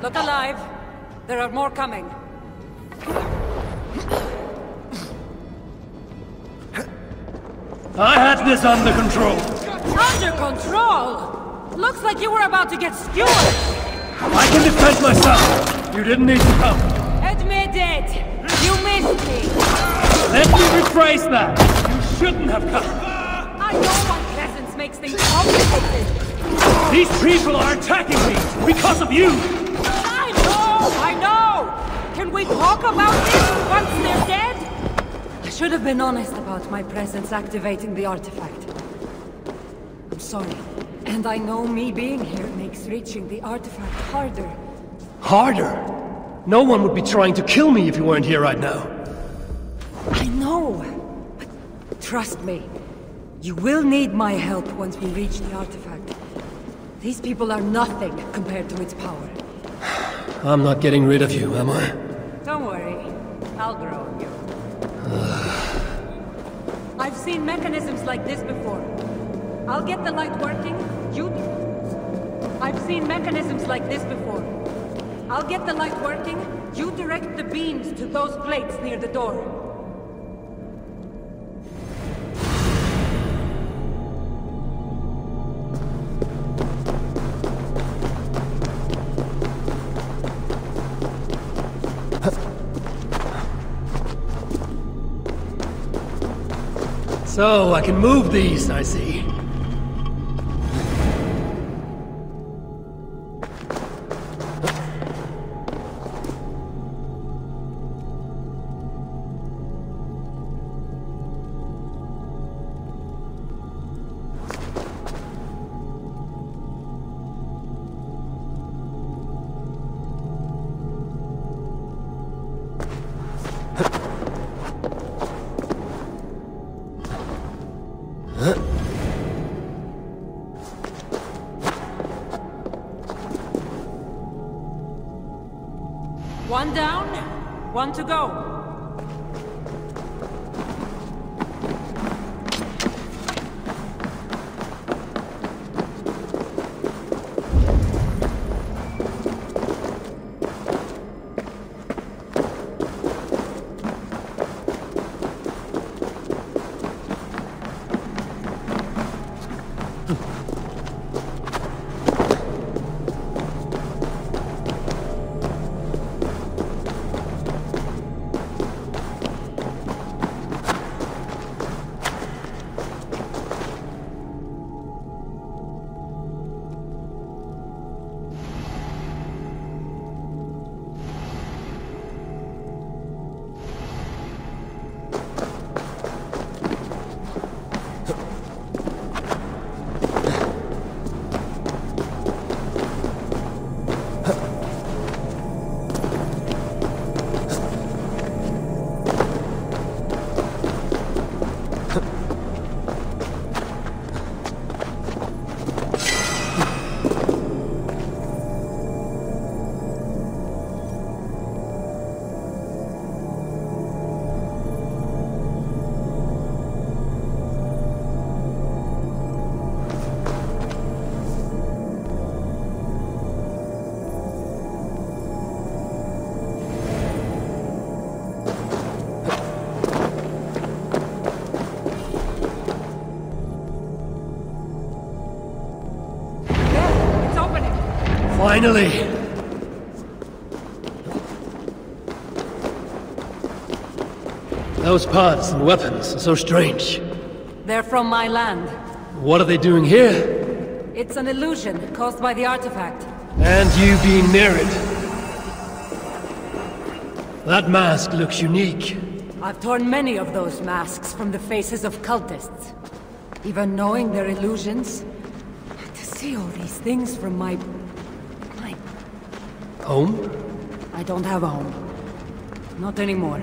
Look alive. There are more coming. I had this under control. Under control? Looks like you were about to get skewered. I can defend myself. You didn't need to come. Admit it. You missed me. Let me rephrase that. You shouldn't have come. I know my presence makes things complicated. These people are attacking me because of you. I know! Can we talk about this once they're dead? I should have been honest about my presence activating the artifact. I'm sorry. And I know me being here makes reaching the artifact harder. Harder? No one would be trying to kill me if you weren't here right now. I know! But trust me, you will need my help once we reach the artifact. These people are nothing compared to its power. I'm not getting rid of you, am I? Don't worry. I'll grow on you. I've seen mechanisms like this before. I'll get the light working, I've seen mechanisms like this before. I'll get the light working, you direct the beams to those plates near the door. So, I can move these, I see. One to go. Finally! Those parts and weapons are so strange. They're from my land. What are they doing here? It's an illusion caused by the artifact. And you being near it. That mask looks unique. I've torn many of those masks from the faces of cultists. Even knowing they're illusions, to see all these things from my... Home? I don't have a home. Not anymore.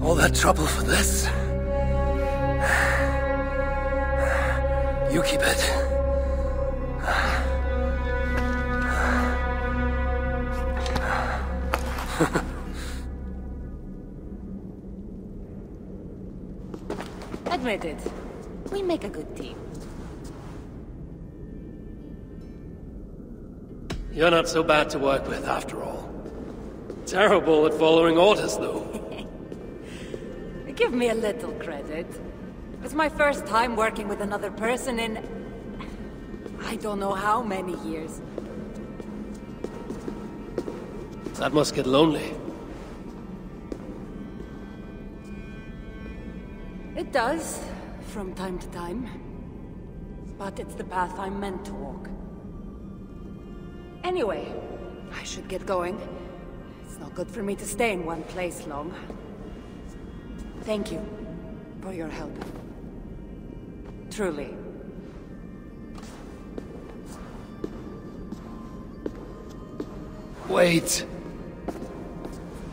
All that trouble for this? You keep it. Admit it. We make a good team. You're not so bad to work with, after all. Terrible at following orders, though. Give me a little credit. It's my first time working with another person in... I don't know how many years. That must get lonely. It does, from time to time. But it's the path I'm meant to walk. Anyway, I should get going. It's not good for me to stay in one place long. Thank you for your help. Truly. Wait.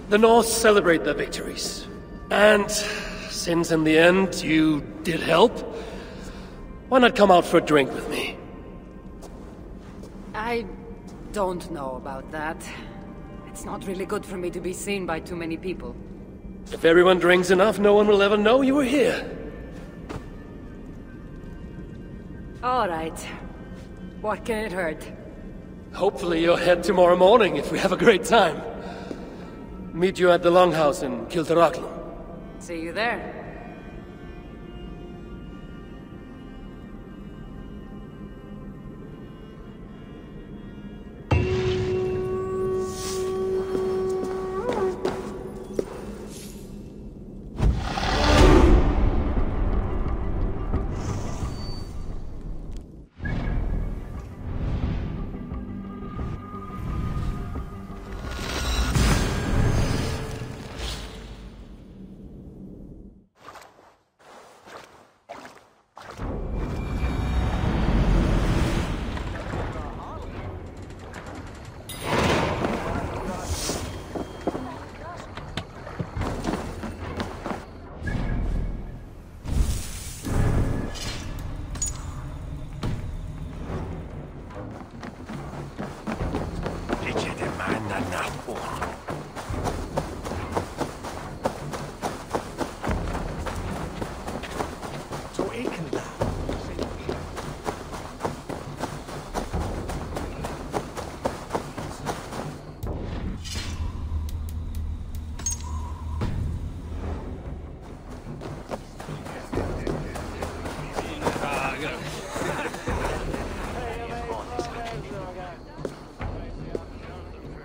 The North celebrate their victories. And since in the end you did help, why not come out for a drink with me? I don't know about that. It's not really good for me to be seen by too many people. If everyone drinks enough, no one will ever know you were here. All right. What can it hurt? Hopefully you'll head tomorrow morning if we have a great time. Meet you at the Longhouse in Kiltarachlum. See you there.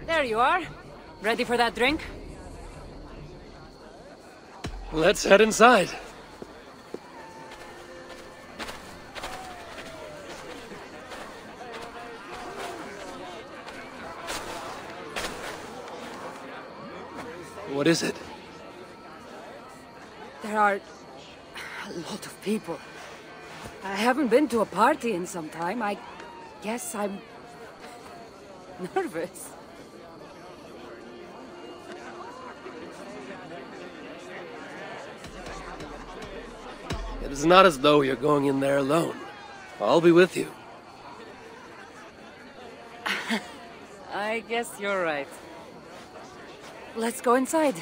There you are. Ready for that drink? Let's head inside. What is it? There are a lot of people. I haven't been to a party in some time. I guess I'm nervous. It is not as though you're going in there alone. I'll be with you. I guess you're right. Let's go inside.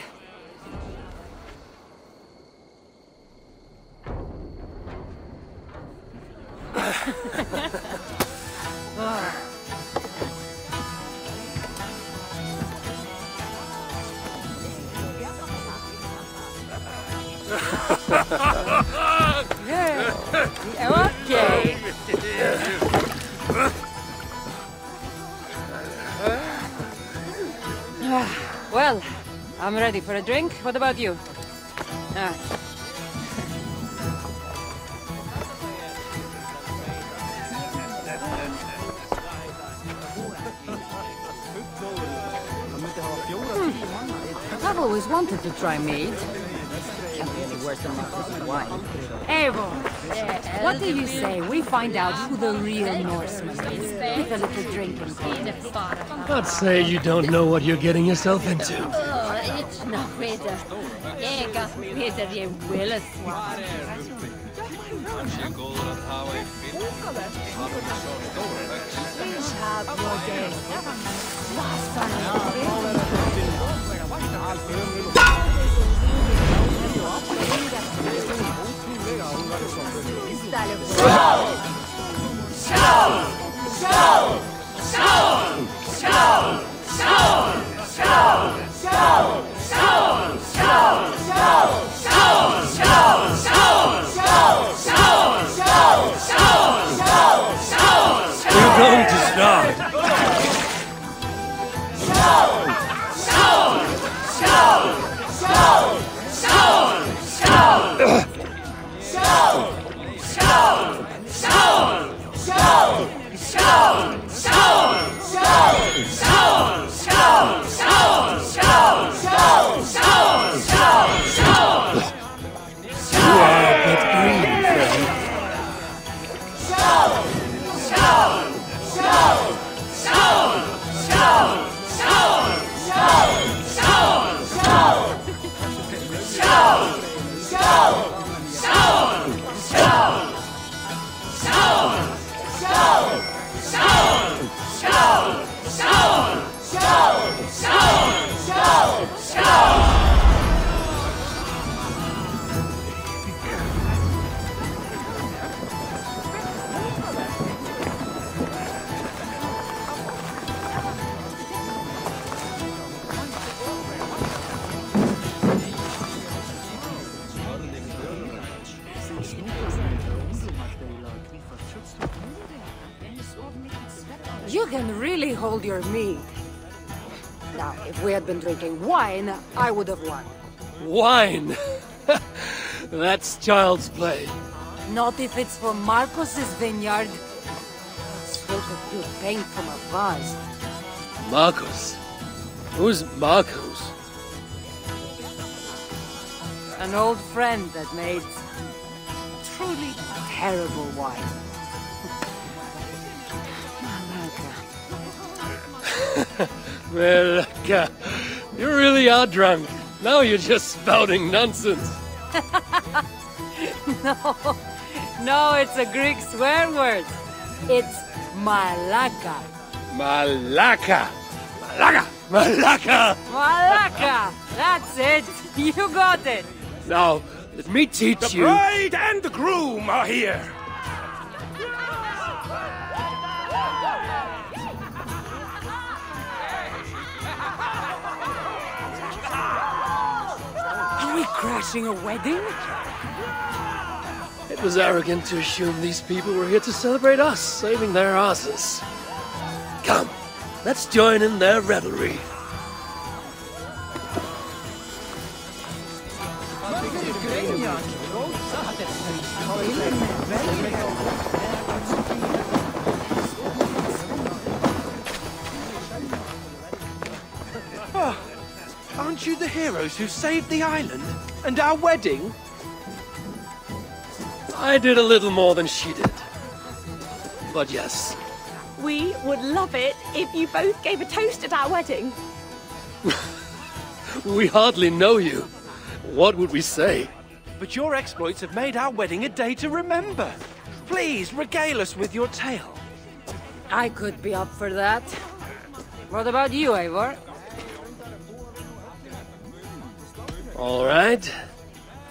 Okay. Well, I'm ready for a drink. What about you? I've always wanted to try mead. Can't be any worse than my fucking wine. Eivor, what do you say we find out who the real Norseman is with a little drinking game? I'd say you don't know what you're getting yourself into. It's not better. Jag better you will. Please have your day. We're going to start. hold your mead. Now, if we had been drinking wine, I would have won. Wine? That's child's play. Not if it's from Marcos's vineyard. Swill could do paint from a vase. Marcos? Who's Marcos? An old friend that made truly terrible wine. Malaka, you really are drunk. Now you're just spouting nonsense. No, it's a Greek swear word. It's malaka. Malaka! Malaka! Malaka! Malaka! That's it. You got it. Now, let me teach The you. bride and the groom are here. Are we crashing a wedding? It was arrogant to assume these people were here to celebrate us, saving their asses. Come, let's join in their revelry. Aren't you the heroes who saved the island? And our wedding? I did a little more than she did. But yes, We would love it if you both gave a toast at our wedding. we hardly know you. What would we say? But your exploits have made our wedding a day to remember. Please, regale us with your tale. I could be up for that. What about you, Eivor? All right.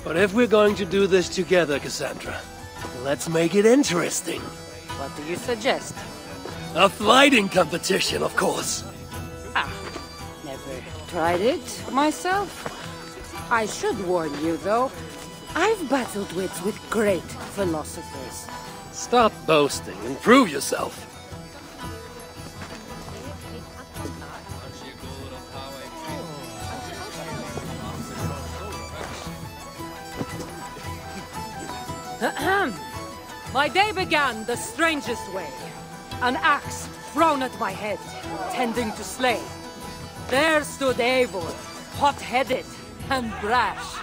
But if we're going to do this together, Cassandra, let's make it interesting. What do you suggest? A fighting competition, of course. Never tried it myself. I should warn you, though. I've battled wits with great philosophers. Stop boasting and prove yourself. My day began the strangest way. An axe thrown at my head, intending to slay. There stood Eivor, hot-headed and brash.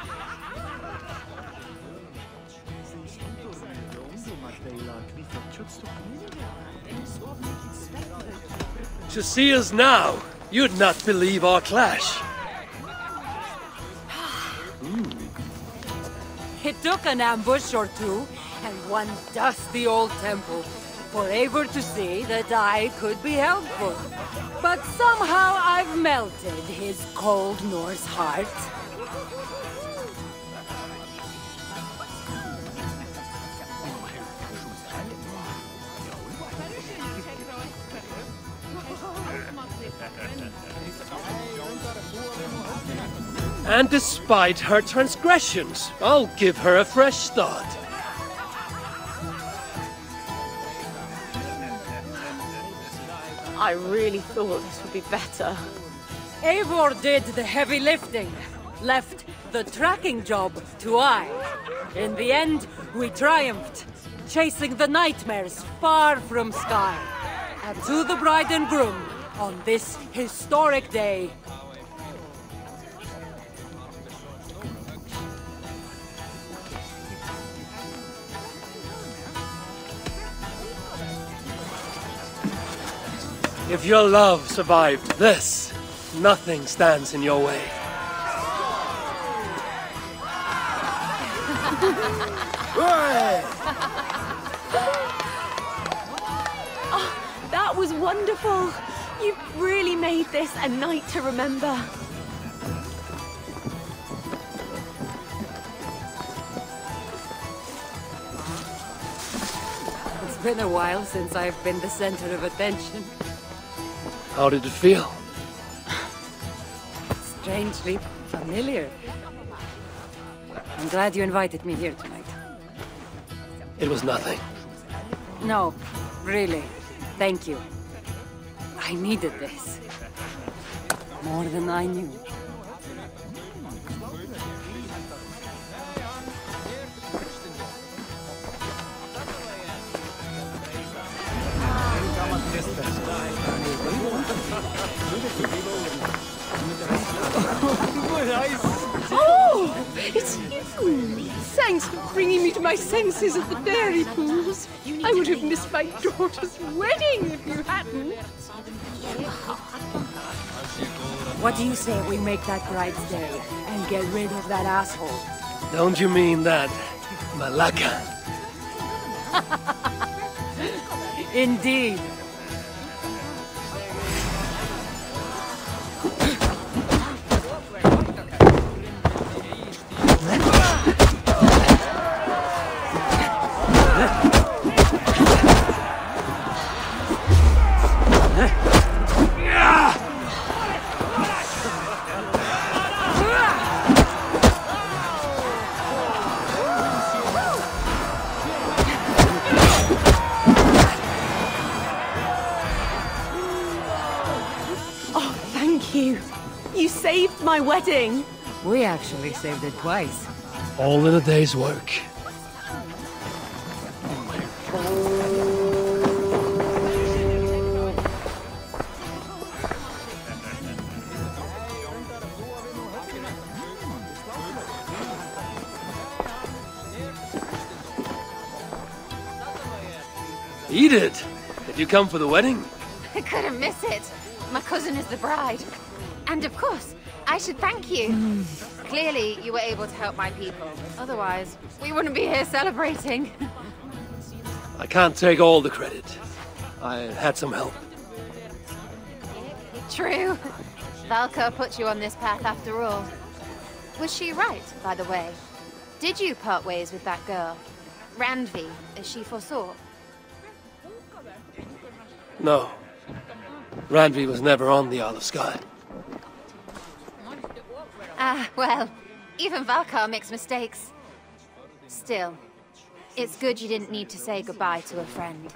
To see us now, you'd not believe our clash. It took an ambush or two, and one dusty old temple, for Eivor to see that I could be helpful. But somehow I've melted his cold Norse heart. And despite her transgressions, I'll give her a fresh start. I really thought this would be better. Eivor did the heavy lifting, left the tracking job to I. In the end, we triumphed, chasing the nightmares far from Sky. And to the bride and groom, on this historic day, If your love survived this, nothing stands in your way. That was wonderful. You've really made this a night to remember. it's been a while since I've been the center of attention. How did it feel? Strangely familiar. I'm glad you invited me here tonight. It was nothing. No, really. Thank you. I needed this. More than I knew. Oh! It's you! Thanks for bringing me to my senses at the fairy pools. I would have missed my daughter's wedding if you hadn't. What do you say we make that bride's day and get rid of that asshole? Don't you mean that, Malaka? Indeed. You saved my wedding! We actually saved it twice. All in a day's work. Edith! Did you come for the wedding? I couldn't miss it. My cousin is the bride. And of course, I should thank you. Clearly, you were able to help my people. Otherwise, we wouldn't be here celebrating. I can't take all the credit. I had some help. True. Valka put you on this path after all. Was she right, by the way? Did you part ways with that girl? Randvi, as she foresaw? No. Randvi was never on the Isle of Skye. Ah, well, even Valkar makes mistakes. Still, it's good you didn't need to say goodbye to a friend.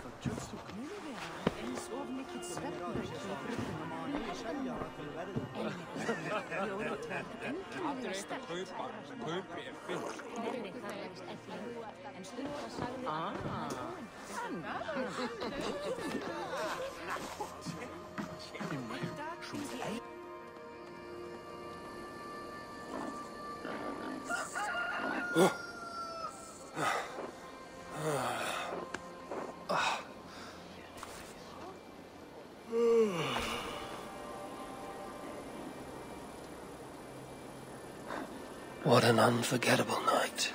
What an unforgettable night.